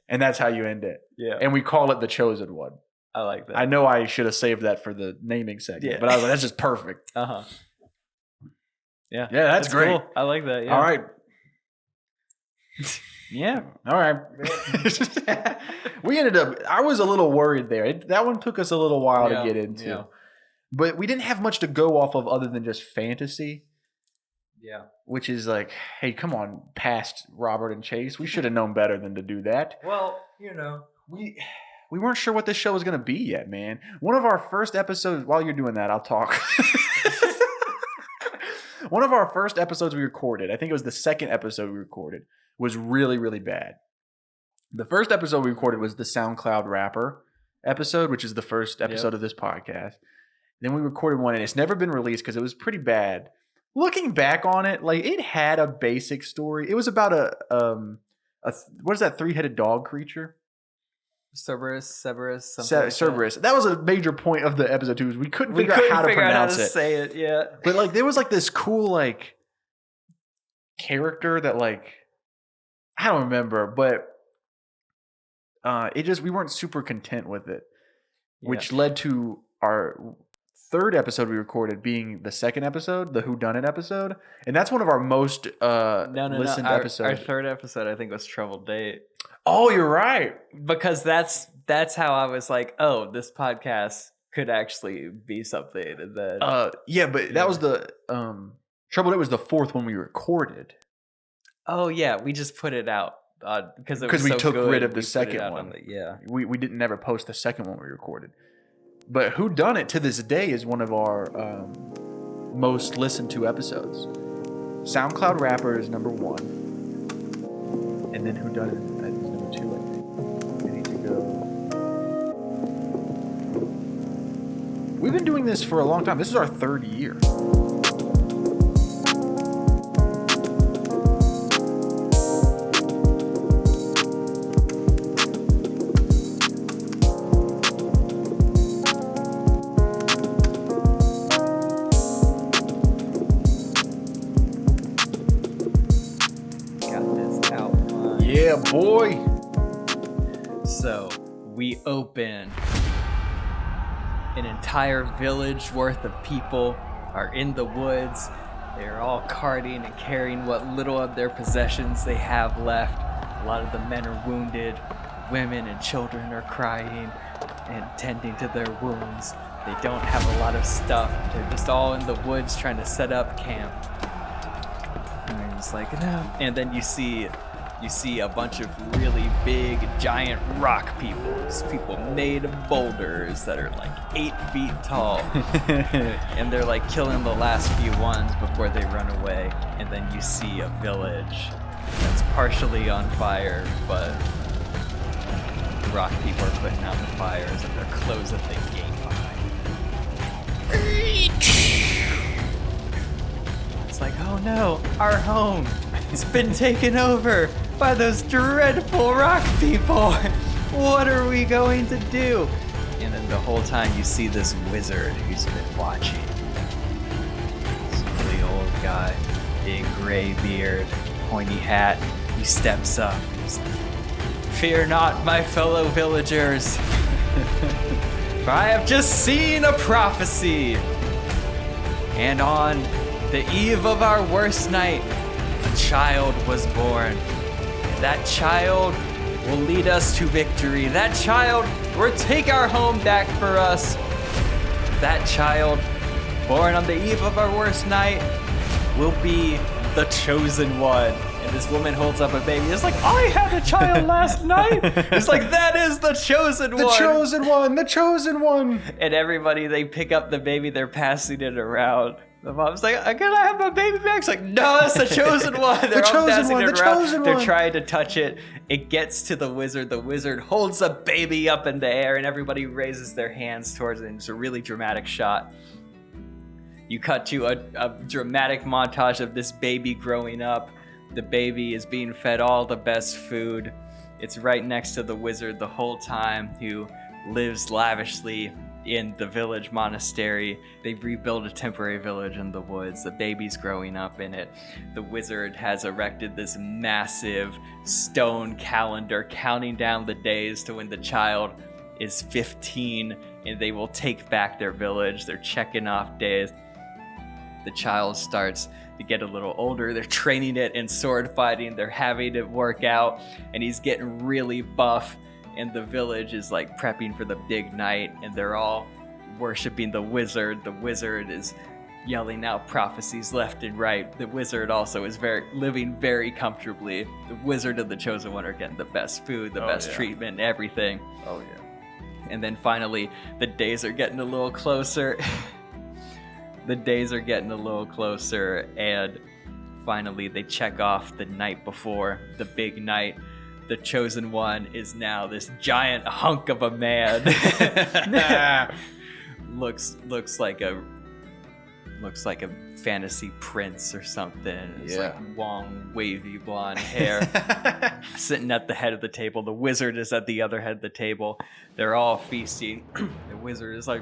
[SPEAKER 2] And that's how you end it.
[SPEAKER 3] Yeah.
[SPEAKER 2] And we call it the chosen one.
[SPEAKER 3] I like that.
[SPEAKER 2] I know I should have saved that for the naming segment, but I was like, that's just perfect.
[SPEAKER 3] Uh-huh. Yeah.
[SPEAKER 2] Yeah, that's great.
[SPEAKER 3] Cool. I like that. Yeah.
[SPEAKER 2] All right.
[SPEAKER 3] Yeah.
[SPEAKER 2] All right. We ended up, I was a little worried there. That one took us a little while to get into. Yeah. But we didn't have much to go off of other than just fantasy.
[SPEAKER 3] Yeah.
[SPEAKER 2] Which is like, hey, come on, past Robert and Chase. We should have known better than to do that.
[SPEAKER 3] Well,
[SPEAKER 2] we weren't sure what this show was going to be yet, man. One of our first episodes, while you're doing that, I'll talk. One of our first episodes we recorded, I think it was the second episode we recorded, was really, really bad. The first episode we recorded was the SoundCloud Rapper episode, which is the first episode of this podcast. Then we recorded one, and it's never been released because it was pretty bad. Looking back on it, like, it had a basic story. It was about what is that three-headed dog creature?
[SPEAKER 3] Cerberus.
[SPEAKER 2] Cerberus. That was a major point of the episode too. Is we couldn't figure out how to pronounce it.
[SPEAKER 3] Say it, yeah.
[SPEAKER 2] But like, there was like this cool like character that like I don't remember, but we weren't super content with it, which led to our third episode we recorded being the second episode, the Whodunit episode, and that's one of our most listened episodes.
[SPEAKER 3] Our third episode, I think, was Troubled Date.
[SPEAKER 2] Oh, you're right.
[SPEAKER 3] Because that's how I was like, oh, this podcast could actually be something. And then
[SPEAKER 2] that was the Troubled Date was the fourth one we recorded.
[SPEAKER 3] Oh yeah, we just put it out because
[SPEAKER 2] we took rid of the second one.
[SPEAKER 3] Yeah,
[SPEAKER 2] we didn't never post the second one we recorded. But Whodunit to this day is one of our most listened to episodes. SoundCloud Rapper is number 1, and then Whodunit is number 2. I think we need to go. We've been doing this for a long time. This is our 3rd year. Yeah, boy.
[SPEAKER 3] So we open. An entire village worth of people are in the woods. They're all carting and carrying what little of their possessions they have left. A lot of the men are wounded. women and children are crying and tending to their wounds. They don't have a lot of stuff. They're just all in the woods trying to set up camp. And they're just like, no. And then you see a bunch of really big, giant rock people. These people made of boulders that are like 8 feet tall. And they're like killing the last few ones before they run away. And then you see a village that's partially on fire, but the rock people are putting out the fires and they're closing the gate behind them. It's like, oh no, our home. It's been taken over by those dreadful rock people. What are we going to do? And then the whole time you see this wizard who's been watching. This really old guy, big gray beard, pointy hat. He steps up. He's like, fear not, my fellow villagers. For I have just seen a prophecy. And on the eve of our worst night, a child was born. And that child will lead us to victory. That child will take our home back for us. That child, born on the eve of our worst night, will be the chosen one. And this woman holds up a baby. It's like, I had a child last night. It's like, that is the chosen one.
[SPEAKER 2] The chosen one. The chosen one.
[SPEAKER 3] And everybody, they pick up the baby. They're passing it around. The mom's like, can I have my baby back? It's like, no, it's the chosen one. They're all passing it around. They're trying to touch it. It gets to the wizard. The wizard holds a baby up in the air, and everybody raises their hands towards it. And it's a really dramatic shot. You cut to a dramatic montage of this baby growing up. The baby is being fed all the best food. It's right next to the wizard the whole time, who lives lavishly in the village monastery. They've rebuilt a temporary village in the woods. The baby's growing up in it. The wizard has erected this massive stone calendar counting down the days to when the child is 15 and they will take back their village. They're checking off days. The child starts to get a little older. They're training it in sword fighting. They're having it work out, and he's getting really buff. And the village is like prepping for the big night, and they're all worshiping the wizard. The wizard is yelling out prophecies left and right. The wizard also is living very comfortably. The wizard and the chosen one are getting the best food, the best treatment, everything.
[SPEAKER 2] Oh yeah.
[SPEAKER 3] And then finally, the days are getting a little closer. The days are getting a little closer, and finally they check off the night before, the big night. The chosen one is now this giant hunk of a man. looks like a fantasy prince or something. It's like long, wavy blonde hair. Sitting at the head of the table. The wizard is at the other head of the table. They're all feasting. The wizard is like,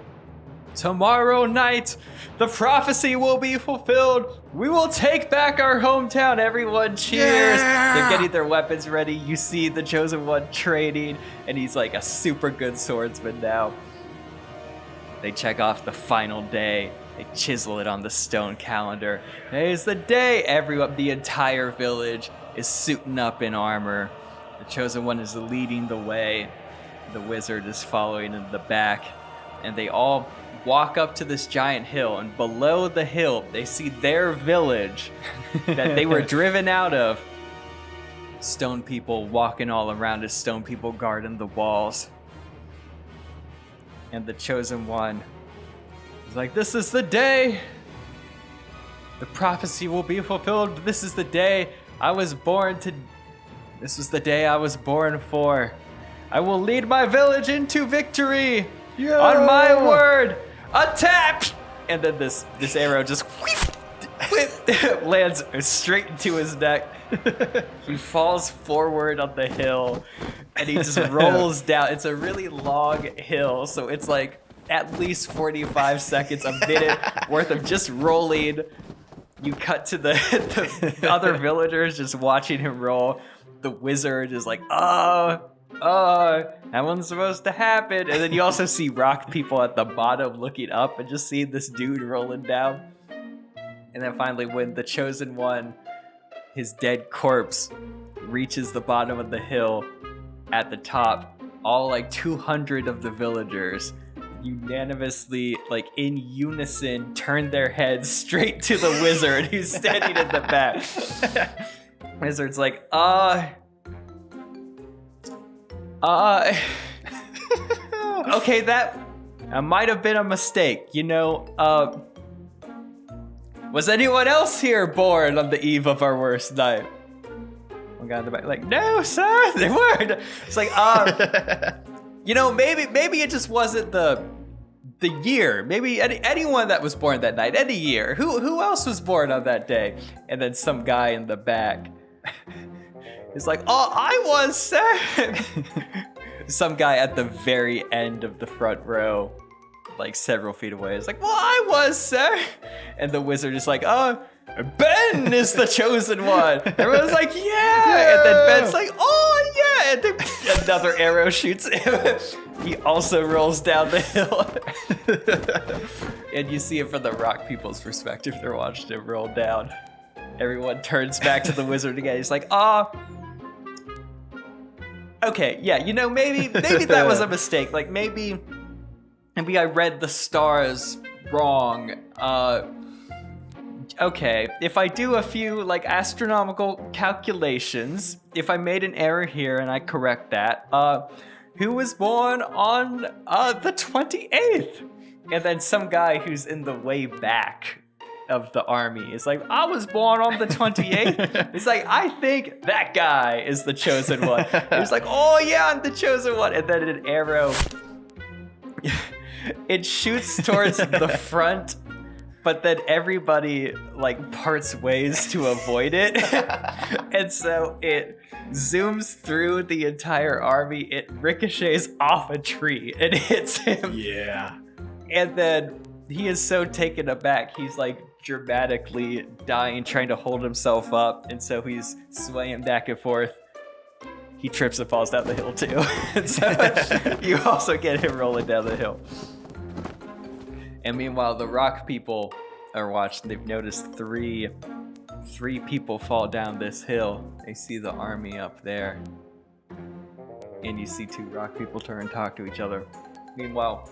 [SPEAKER 3] tomorrow night, the prophecy will be fulfilled. We will take back our hometown. Everyone cheers. Yeah! They're getting their weapons ready. You see the chosen one training, and he's like a super good swordsman now. They check off the final day. They chisel it on the stone calendar. Today's the day. The entire village is suiting up in armor. The chosen one is leading the way. The wizard is following in the back, and they all walk up to this giant hill, and below the hill they see their village that they were driven out of. Stone people walking all around it, stone people guarding the walls. And the chosen one is like, this is the day. The prophecy will be fulfilled. This is the day I was born to. This was the day I was born for. I will lead my village into victory. Yeah. On my word. Attack! And then this arrow just lands straight into his neck. He falls forward on the hill, and he just rolls down. It's a really long hill, so it's like at least 45 seconds, a minute worth of just rolling. You cut to the other villagers just watching him roll. The wizard is like, that one's supposed to happen. And then you also see rock people at the bottom looking up and just seeing this dude rolling down. And then finally, when the chosen one, his dead corpse, reaches the bottom of the hill, at the top, all like 200 of the villagers unanimously, like in unison, turn their heads straight to the wizard who's standing in the back. Wizard's like, okay, that might have been a mistake. Was anyone else here born on the eve of our worst night? One guy in the back, like, no, sir, they weren't. It's like, maybe it just wasn't the year. Maybe anyone that was born that night, any year. Who else was born on that day? And then some guy in the back is like, oh, I was, sir. Some guy at the very end of the front row, like several feet away, is like, well, I was, sir. And the wizard is like, oh, Ben is the chosen one. Everyone's like, yeah. And then Ben's like, oh, yeah. And then another arrow shoots him. He also rolls down the hill. And you see it from the rock people's perspective. They're watching him roll down. Everyone turns back to the wizard again. He's like, okay, yeah, maybe that was a mistake. Like, maybe I read the stars wrong. Okay, if I do a few like astronomical calculations, if I made an error here and I correct that, who was born on the 28th? And then some guy who's in the way back of the army is like, I was born on the 28th. It's like, I think that guy is the chosen one. He's like, oh yeah, I'm the chosen one. And then an arrow, it shoots towards the front, but then everybody like parts ways to avoid it. And so it zooms through the entire army. It ricochets off a tree and hits him.
[SPEAKER 2] Yeah.
[SPEAKER 3] And then he is so taken aback. He's like dramatically dying, trying to hold himself up. And so he's swaying back and forth. He trips and falls down the hill too. And so you also get him rolling down the hill. And meanwhile, the rock people are watching. They've noticed three people fall down this hill. They see the army up there. And you see two rock people turn and talk to each other. Meanwhile,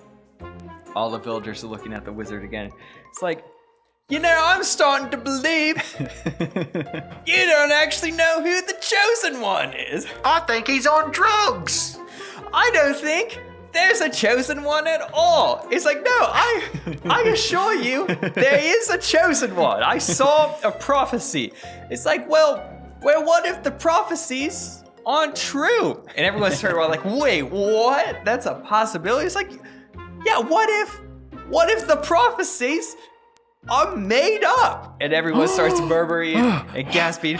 [SPEAKER 3] all the villagers are looking at the wizard again. It's like, I'm starting to believe you don't actually know who the chosen one is.
[SPEAKER 2] I think he's on drugs.
[SPEAKER 3] I don't think there's a chosen one at all. It's like, no, I assure you, there is a chosen one. I saw a prophecy. It's like, well, what if the prophecies aren't true? And everyone's turning around like, wait, what? That's a possibility? It's like, yeah, what if the prophecies are made up? And everyone starts murmuring and gasping.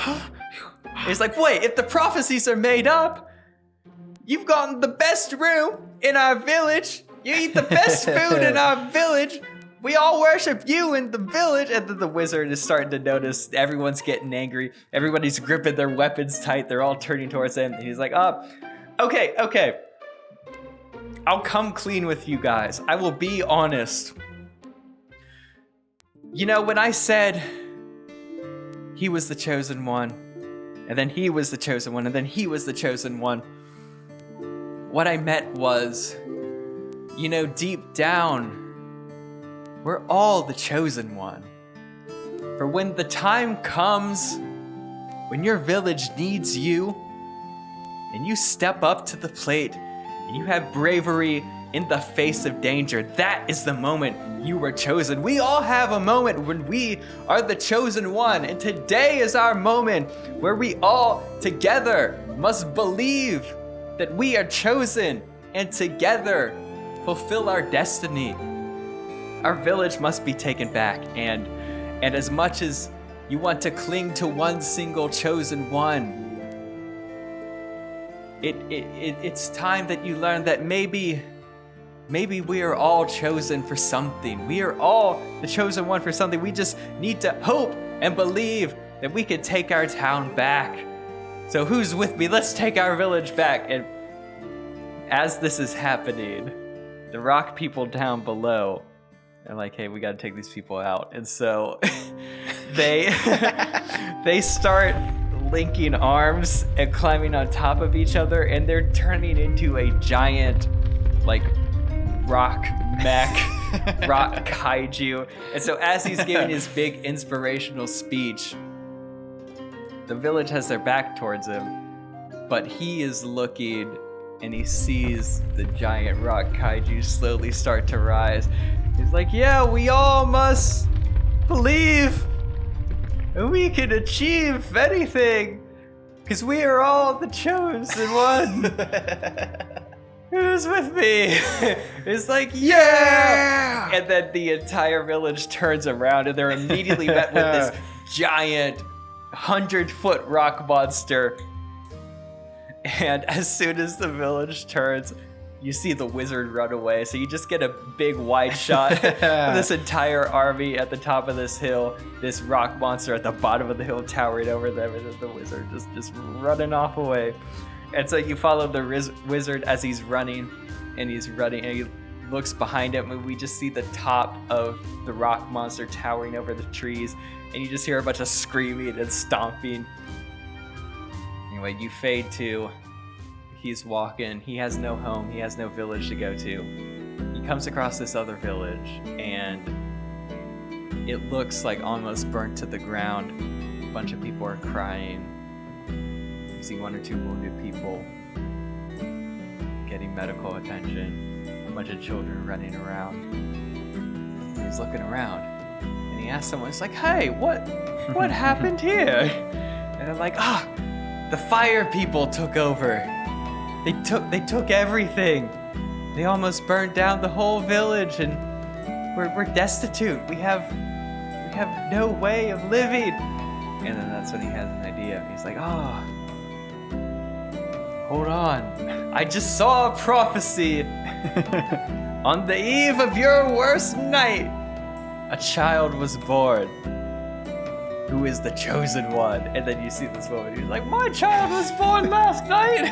[SPEAKER 3] It's like, wait, if the prophecies are made up, you've gotten the best room in our village. You eat the best food in our village. We all worship you in the village. And then the wizard is starting to notice everyone's getting angry. Everybody's gripping their weapons tight. They're all turning towards him. And he's like, okay. I'll come clean with you guys. I will be honest. When I said he was the chosen one, and then he was the chosen one, and then he was the chosen one, what I meant was, deep down, we're all the chosen one. For when the time comes, when your village needs you, and you step up to the plate, and you have bravery in the face of danger, that is the moment you were chosen. We all have a moment when we are the chosen one, and today is our moment where we all together must believe that we are chosen and together fulfill our destiny. Our village must be taken back, and as much as you want to cling to one single chosen one, it's time that you learn that maybe we are all chosen for something. We are all the chosen one for something. We just need to hope and believe that we can take our town back. So who's with me? Let's take our village back. And as this is happening, the rock people down below are like, hey, we got to take these people out. And so they start linking arms and climbing on top of each other, and they're turning into a giant, like, rock mech, rock kaiju. And so as he's giving his big inspirational speech, the village has their back towards him, but he is looking and he sees the giant rock kaiju slowly start to rise. He's like, yeah, we all must believe we can achieve anything because we are all the chosen one. Who's with me? It's like, yeah! And then the entire village turns around and they're immediately met with this giant 100-foot rock monster. And as soon as the village turns, you see the wizard run away. So you just get a big wide shot of this entire army at the top of this hill, this rock monster at the bottom of the hill towering over them, and then the wizard just running off away. And so you follow the wizard as he's running, and he looks behind him, and we just see the top of the rock monster towering over the trees, and you just hear a bunch of screaming and stomping. Anyway, you fade to, he's walking, he has no home, he has no village to go to. He comes across this other village, and it looks like almost burnt to the ground. A bunch of people are crying. You see one or two wounded people getting medical attention, a bunch of children running around. He's looking around, and he asks someone, it's like, hey, what happened here? And they're like, the fire people took over. They took everything. They almost burned down the whole village, and we're destitute. We have no way of living. And then that's when he has an idea. He's like, hold on. I just saw a prophecy. On the eve of your worst night, a child was born. Who is the chosen one? And then you see this woman who's like, my child was born last night.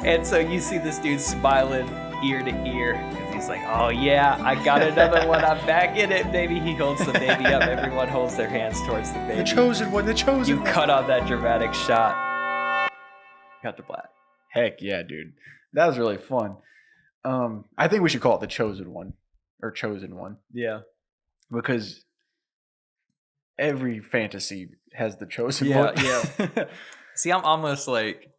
[SPEAKER 3] And so you see this dude smiling ear to ear, because he's like, oh yeah, I got another one, I'm back in it, baby. He holds the baby up, everyone holds their hands towards the baby.
[SPEAKER 2] The chosen one.
[SPEAKER 3] You cut on that dramatic shot. Cut to black.
[SPEAKER 2] Heck yeah, dude. That was really fun. I think we should call it the chosen one, or chosen one,
[SPEAKER 3] Yeah.
[SPEAKER 2] because every fantasy has the chosen one.
[SPEAKER 3] Yeah. See, I'm almost like,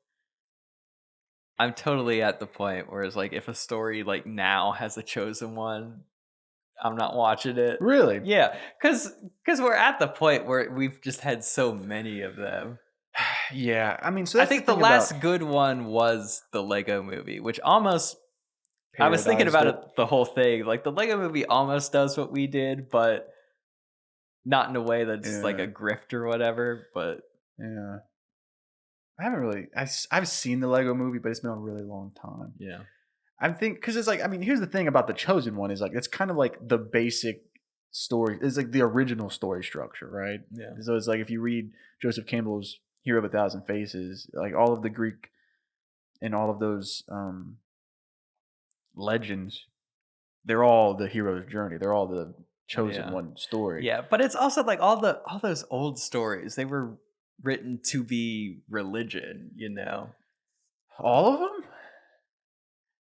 [SPEAKER 3] I'm totally at the point where it's like, if a story like now has a chosen one, I'm not watching it.
[SPEAKER 2] Really?
[SPEAKER 3] Yeah, because we're at the point where we've just had so many of them.
[SPEAKER 2] Yeah, I mean, so
[SPEAKER 3] I think the last good one was the Lego Movie, which almost, I was thinking about it the whole thing. Like, the Lego Movie almost does what we did, but not in a way that's like a grift or whatever. But
[SPEAKER 2] yeah, I haven't really. I've seen the Lego Movie, but it's been a really long time.
[SPEAKER 3] Yeah,
[SPEAKER 2] I think because it's like, I mean, here's the thing about the chosen one is like, it's kind of like the basic story. It's like the original story structure, right?
[SPEAKER 3] Yeah.
[SPEAKER 2] So it's like if you read Joseph Campbell's Hero of a Thousand Faces, like all of the Greek and all of those legends, they're all the hero's journey. They're all the chosen one story.
[SPEAKER 3] Yeah, but it's also like all those old stories, they were written to be religion, you know.
[SPEAKER 2] All of them?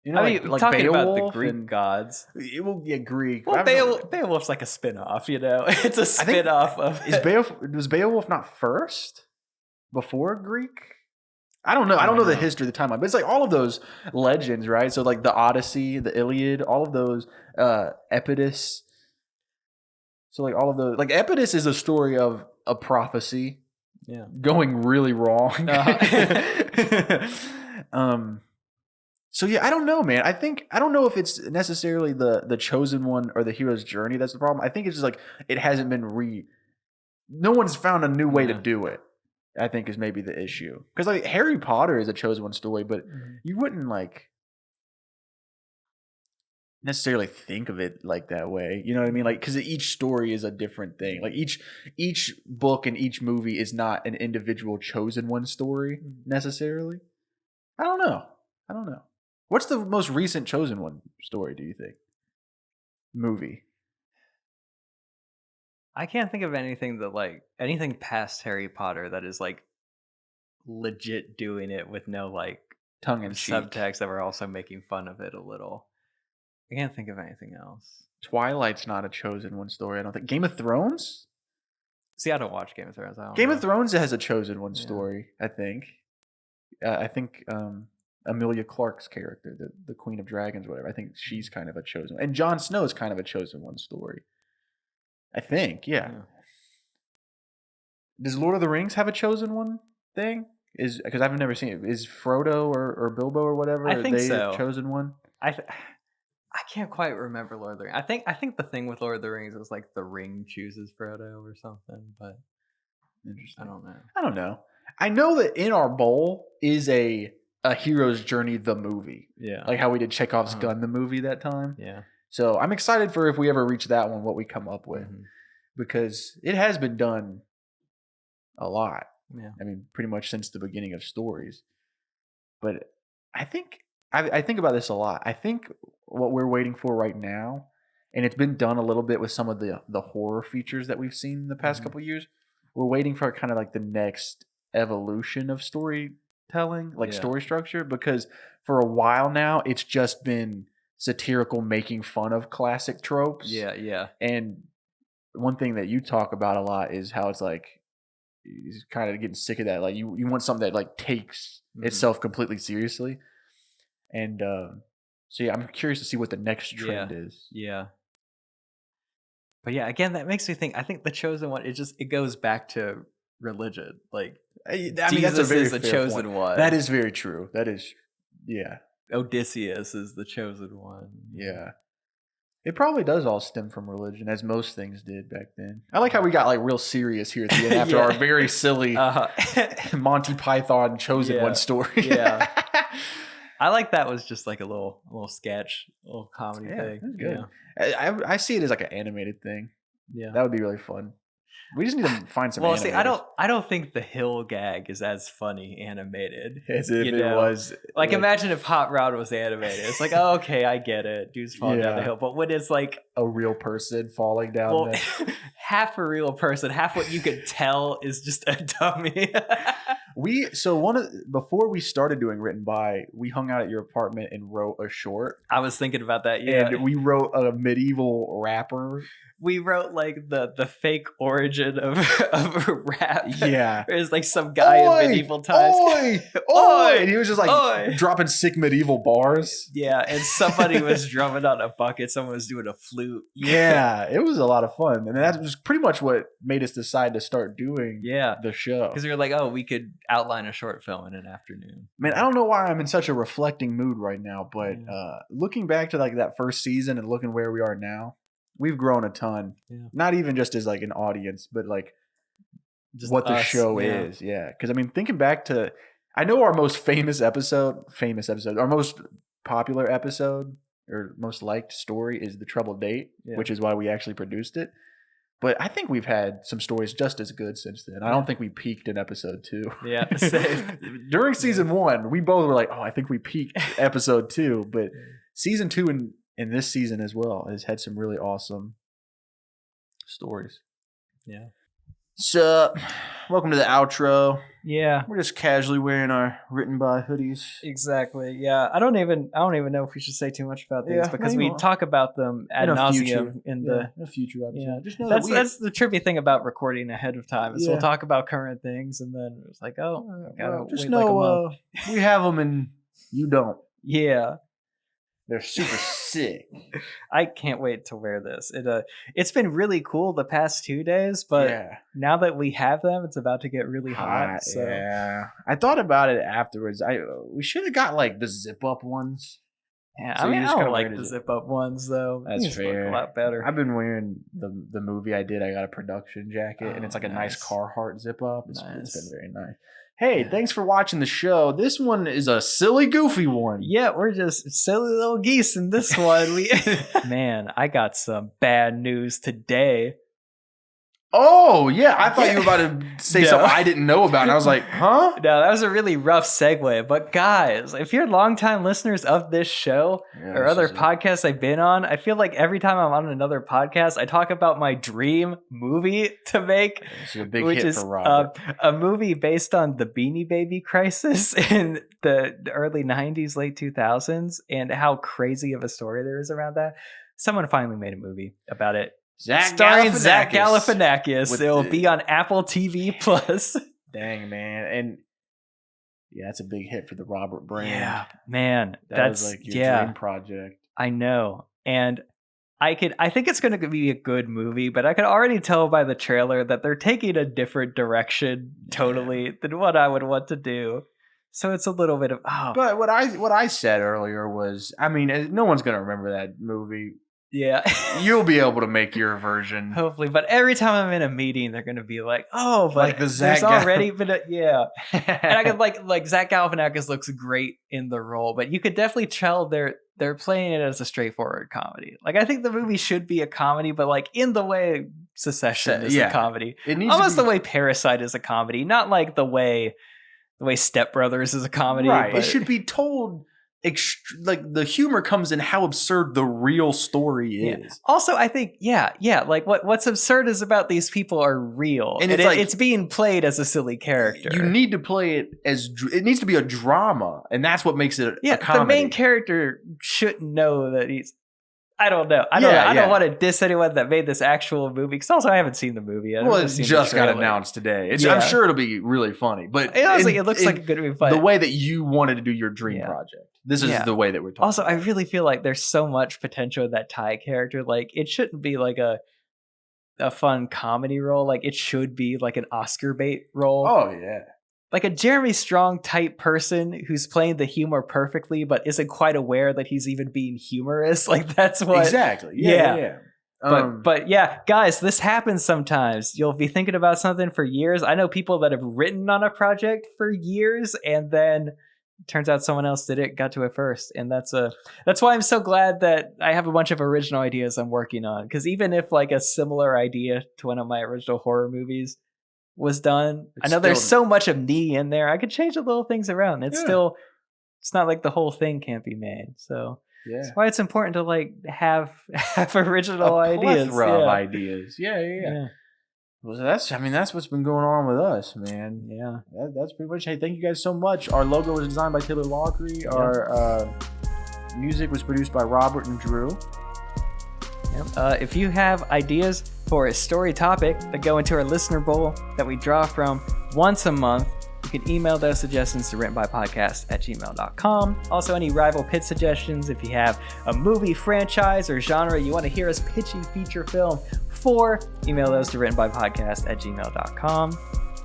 [SPEAKER 2] You know,
[SPEAKER 3] I mean,
[SPEAKER 2] like
[SPEAKER 3] talking
[SPEAKER 2] Beowulf
[SPEAKER 3] about the Greek gods.
[SPEAKER 2] Greek.
[SPEAKER 3] Well, Beowulf's like a spin-off, you know. It's a spin-off of.
[SPEAKER 2] Was Beowulf not first before Greek? I don't know. I don't know the history of the timeline, but it's like all of those legends, right? So like the Odyssey, the Iliad, all of those, Epidus. So like all of those, like Epidus is a story of a prophecy, going really wrong. So yeah, I don't know, man. I don't know if it's necessarily the chosen one or the hero's journey that's the problem. I think it's just like it hasn't been no one's found a new way to do it. I think is maybe the issue. Because like Harry Potter is a chosen one story, but you wouldn't like necessarily think of it like that way. You know what I mean? Like, because each story is a different thing. Like each book and each movie is not an individual chosen one story necessarily. I don't know. What's the most recent chosen one story, do you think? Movie.
[SPEAKER 3] I can't think of anything anything past Harry Potter that is legit doing it with no
[SPEAKER 2] Tongue in cheek.
[SPEAKER 3] subtext that we're also making fun of it a little. I can't think of anything else.
[SPEAKER 2] Twilight's not a chosen one story, I don't think. Game of Thrones?
[SPEAKER 3] See, I don't watch Game of Thrones. I don't
[SPEAKER 2] Game
[SPEAKER 3] know.
[SPEAKER 2] of Thrones has a chosen one
[SPEAKER 3] Yeah.
[SPEAKER 2] story, I think. I think Amelia Clark's character, the Queen of Dragons, whatever, I think she's kind of a chosen one. And Jon Snow is kind of a chosen one story. I think, yeah. Does Lord of the Rings have a chosen one thing? Because I've never seen it. Is Frodo or Bilbo or whatever?
[SPEAKER 3] I think
[SPEAKER 2] are they
[SPEAKER 3] so.
[SPEAKER 2] a chosen one?
[SPEAKER 3] I can't quite remember Lord of the Rings. I think the thing with Lord of the Rings is the ring chooses Frodo or something, but
[SPEAKER 2] Interesting.
[SPEAKER 3] I don't know.
[SPEAKER 2] I don't know. I know that in our bowl is a hero's journey, the movie.
[SPEAKER 3] Yeah.
[SPEAKER 2] Like how we did Chekhov's Gun, the movie that time.
[SPEAKER 3] Yeah.
[SPEAKER 2] So I'm excited for if we ever reach that one, what we come up with, because it has been done a lot.
[SPEAKER 3] Yeah.
[SPEAKER 2] I mean, pretty much since the beginning of stories. But I think about this a lot. I think what we're waiting for right now, and it's been done a little bit with some of the horror features that we've seen in the past couple of years. We're waiting for kind of the next evolution of storytelling, story structure, because for a while now it's just been satirical, making fun of classic tropes.
[SPEAKER 3] Yeah, yeah.
[SPEAKER 2] And one thing that you talk about a lot is how it's he's kind of getting sick of that. You want something that takes itself completely seriously. And so yeah, I'm curious to see what the next trend is.
[SPEAKER 3] Yeah. But yeah, again, that makes me think. I think the chosen one, it goes back to religion.
[SPEAKER 2] I mean,
[SPEAKER 3] Jesus
[SPEAKER 2] that's a very
[SPEAKER 3] is the
[SPEAKER 2] fair
[SPEAKER 3] chosen
[SPEAKER 2] point.
[SPEAKER 3] one.
[SPEAKER 2] That is very true. That is, yeah.
[SPEAKER 3] Odysseus is the chosen one.
[SPEAKER 2] Yeah. It probably does all stem from religion, as most things did back then. I like how we got real serious here at the end after our very silly Monty Python chosen one story.
[SPEAKER 3] Yeah. I like that was just a little sketch, a little comedy thing.
[SPEAKER 2] That's good. Yeah. I see it as an animated thing.
[SPEAKER 3] Yeah.
[SPEAKER 2] That would be really fun. We just need to find some.
[SPEAKER 3] Well, see, I don't think the hill gag is as funny animated
[SPEAKER 2] as if it was.
[SPEAKER 3] Imagine if Hot Rod was animated. It's oh, okay, I get it. Dude's falling down the hill. But when it's
[SPEAKER 2] a real person falling down,
[SPEAKER 3] half a real person, half what you could tell is just a dummy.
[SPEAKER 2] Before we started doing Written By, we hung out at your apartment and wrote a short.
[SPEAKER 3] I was thinking about that. Yeah,
[SPEAKER 2] and we wrote a medieval rapper.
[SPEAKER 3] We wrote the fake origin of rap.
[SPEAKER 2] Yeah,
[SPEAKER 3] it's some guy in medieval times.
[SPEAKER 2] Oi! And he was just dropping sick medieval bars.
[SPEAKER 3] Yeah, and somebody was drumming on a bucket. Someone was doing a flute.
[SPEAKER 2] Yeah, it was a lot of fun, and that was pretty much what made us decide to start doing the show.
[SPEAKER 3] Because we were we could outline a short film in an afternoon.
[SPEAKER 2] Man, I don't know why I'm in such a reflecting mood right now, but looking back to that first season and looking where we are now, we've grown a ton. Yeah. Not even just as an audience, but just what the show is. Yeah. Because I mean, thinking back to, I know our most our most popular episode or most liked story is The Troubled Date, which is why we actually produced it. But I think we've had some stories just as good since then. I don't think we peaked in episode 2.
[SPEAKER 3] Yeah. Same.
[SPEAKER 2] During season 1, we both were I think we peaked episode 2. But season 2 and this season as well has had some really awesome stories.
[SPEAKER 3] Yeah.
[SPEAKER 2] So, welcome to the outro.
[SPEAKER 3] Yeah.
[SPEAKER 2] We're just casually wearing our Written By hoodies.
[SPEAKER 3] Exactly. Yeah. I don't even know if we should say too much about these because we talk about them ad nauseum in the
[SPEAKER 2] future episode.
[SPEAKER 3] Yeah.
[SPEAKER 2] Just know
[SPEAKER 3] that's the trippy thing about recording ahead of time is we'll talk about current things and then it's
[SPEAKER 2] just know we have them and you don't.
[SPEAKER 3] Yeah.
[SPEAKER 2] They're super sick.
[SPEAKER 3] I can't wait to wear this. It's been really cool the past 2 days, but now that we have them, it's about to get really hot. So.
[SPEAKER 2] Yeah, I thought about it afterwards. We should have got the zip up ones.
[SPEAKER 3] Yeah, so I don't like the zip up ones though.
[SPEAKER 2] That's fair.
[SPEAKER 3] Look a lot better.
[SPEAKER 2] I've been wearing the movie I did. I got a production jacket, and it's a nice Carhartt zip up. It's been very nice. Hey, thanks for watching the show. This one is a silly, goofy one.
[SPEAKER 3] Yeah, we're just silly little geese in this one. Man, I got some bad news today.
[SPEAKER 2] Oh, yeah. I thought you were about to say
[SPEAKER 3] No.
[SPEAKER 2] something I didn't know about. And I was like, huh?
[SPEAKER 3] No, that was a really rough segue. But guys, if you're longtime listeners of this show or other podcasts I've been on, I feel like every time I'm on another podcast, I talk about my dream movie to make,
[SPEAKER 2] This is a big
[SPEAKER 3] which
[SPEAKER 2] hit
[SPEAKER 3] is
[SPEAKER 2] for Robert.
[SPEAKER 3] a movie based on the Beanie Baby crisis in the early 90s, late 2000s, and how crazy of a story there is around that. Someone finally made a movie about it. Starring Zach Galifianakis. It will be on Apple TV Plus.
[SPEAKER 2] Dang, man. And yeah, that's a big hit for the Robert brand.
[SPEAKER 3] Yeah, man.
[SPEAKER 2] That's was like your dream project.
[SPEAKER 3] I know. And I think it's going to be a good movie, but I could already tell by the trailer that they're taking a different direction totally than what I would want to do. So it's a little bit of
[SPEAKER 2] But what I said earlier was, I mean, no one's going to remember that movie.
[SPEAKER 3] Yeah.
[SPEAKER 2] You'll be able to make your version.
[SPEAKER 3] Hopefully. But every time I'm in a meeting, they're going to be like, oh, but
[SPEAKER 2] like the Zach
[SPEAKER 3] there's already been yeah. And I could like Zach Galifianakis looks great in the role, but you could definitely tell they're playing it as a straightforward comedy. Like, I think the movie should be a comedy, but like in the way Succession is a comedy.
[SPEAKER 2] It needs
[SPEAKER 3] almost the way Parasite is a comedy, not like the way Step Brothers is a comedy.
[SPEAKER 2] Right.
[SPEAKER 3] But
[SPEAKER 2] it should be told like the humor comes in how absurd the real story is.
[SPEAKER 3] Also, I think, like what's absurd is about these people are real, and it's being played as a silly character.
[SPEAKER 2] You need to play it as it needs to be a drama, and that's what makes it a comedy.
[SPEAKER 3] The main character shouldn't know that he's. I don't know. I don't want to diss anyone that made this actual movie, because also I haven't seen the movie yet.
[SPEAKER 2] Well, it just got announced today. I'm sure it'll be really funny, but
[SPEAKER 3] it looks like a good movie. But
[SPEAKER 2] the way that you wanted to do your dream project, this is the way that we're talking.
[SPEAKER 3] Also, I really feel like there's so much potential in that Ty character. Like, it shouldn't be like a fun comedy role. Like, it should be like an Oscar bait role.
[SPEAKER 2] Oh yeah.
[SPEAKER 3] Like a Jeremy Strong type person who's playing the humor perfectly, but isn't quite aware that he's even being humorous. Like, that's what
[SPEAKER 2] exactly. Yeah.
[SPEAKER 3] But yeah, guys, this happens sometimes. You'll be thinking about something for years. I know people that have written on a project for years, and then it turns out someone else did it, got to it first, and that's why I'm so glad that I have a bunch of original ideas I'm working on. Because even if like a similar idea to one of my original horror movies was done, I know there's so much of me in there. I could change the little things around. It's not like the whole thing can't be made. So that's why it's important to like have original ideas.
[SPEAKER 2] Of ideas. Yeah. Well, that's what's been going on with us, man.
[SPEAKER 3] Yeah.
[SPEAKER 2] That's pretty much. Hey, thank you guys so much. Our logo was designed by Taylor Lockery. Yeah. Our music was produced by Robert and Drew.
[SPEAKER 3] Yep. If you have ideas for a story topic that go into our listener bowl that we draw from once a month, you can email those suggestions to writtenbypodcast@gmail.com. Also, any rival pit suggestions, if you have a movie, franchise, or genre you want to hear us pitch a feature film for, email those to writtenbypodcast@gmail.com.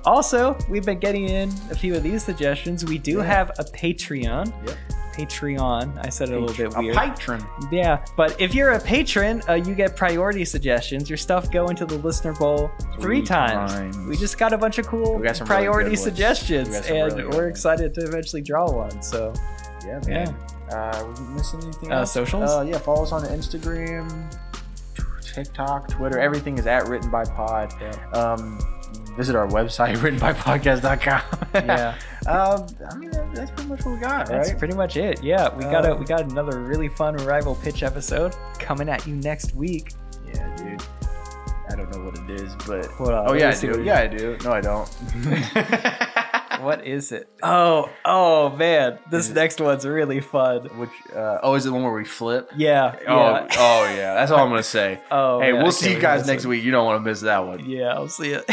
[SPEAKER 3] Also, we've been getting in a few of these suggestions. We do have a Patreon. Yep. Patreon. I said it a little bit weird.
[SPEAKER 2] A patron.
[SPEAKER 3] Yeah, but if you're a patron, you get priority suggestions. Your stuff go into the listener bowl 3 times. We just got a bunch of cool priority suggestions, and we're excited to eventually draw one. So,
[SPEAKER 2] yeah, man. We missing anything else?
[SPEAKER 3] Socials?
[SPEAKER 2] Follow us on Instagram, TikTok, Twitter. Everything is @writtenbypod. Yeah. Visit our website, writtenbypodcast.com.
[SPEAKER 3] Yeah.
[SPEAKER 2] That's pretty much what we got,
[SPEAKER 3] That's pretty much it. Yeah, we got another really fun rival pitch episode coming at you next week.
[SPEAKER 2] Yeah, dude. I don't know what it is, but
[SPEAKER 3] hold on.
[SPEAKER 2] Oh yeah, I do. Yeah, I do. No, I don't.
[SPEAKER 3] What is it? Oh man, this next one's really fun.
[SPEAKER 2] Which is it the one where we flip?
[SPEAKER 3] Yeah.
[SPEAKER 2] Oh yeah. That's all I'm gonna say.
[SPEAKER 3] Hey,
[SPEAKER 2] we'll see you guys next week. You don't want to miss that one.
[SPEAKER 3] Yeah, I'll see it.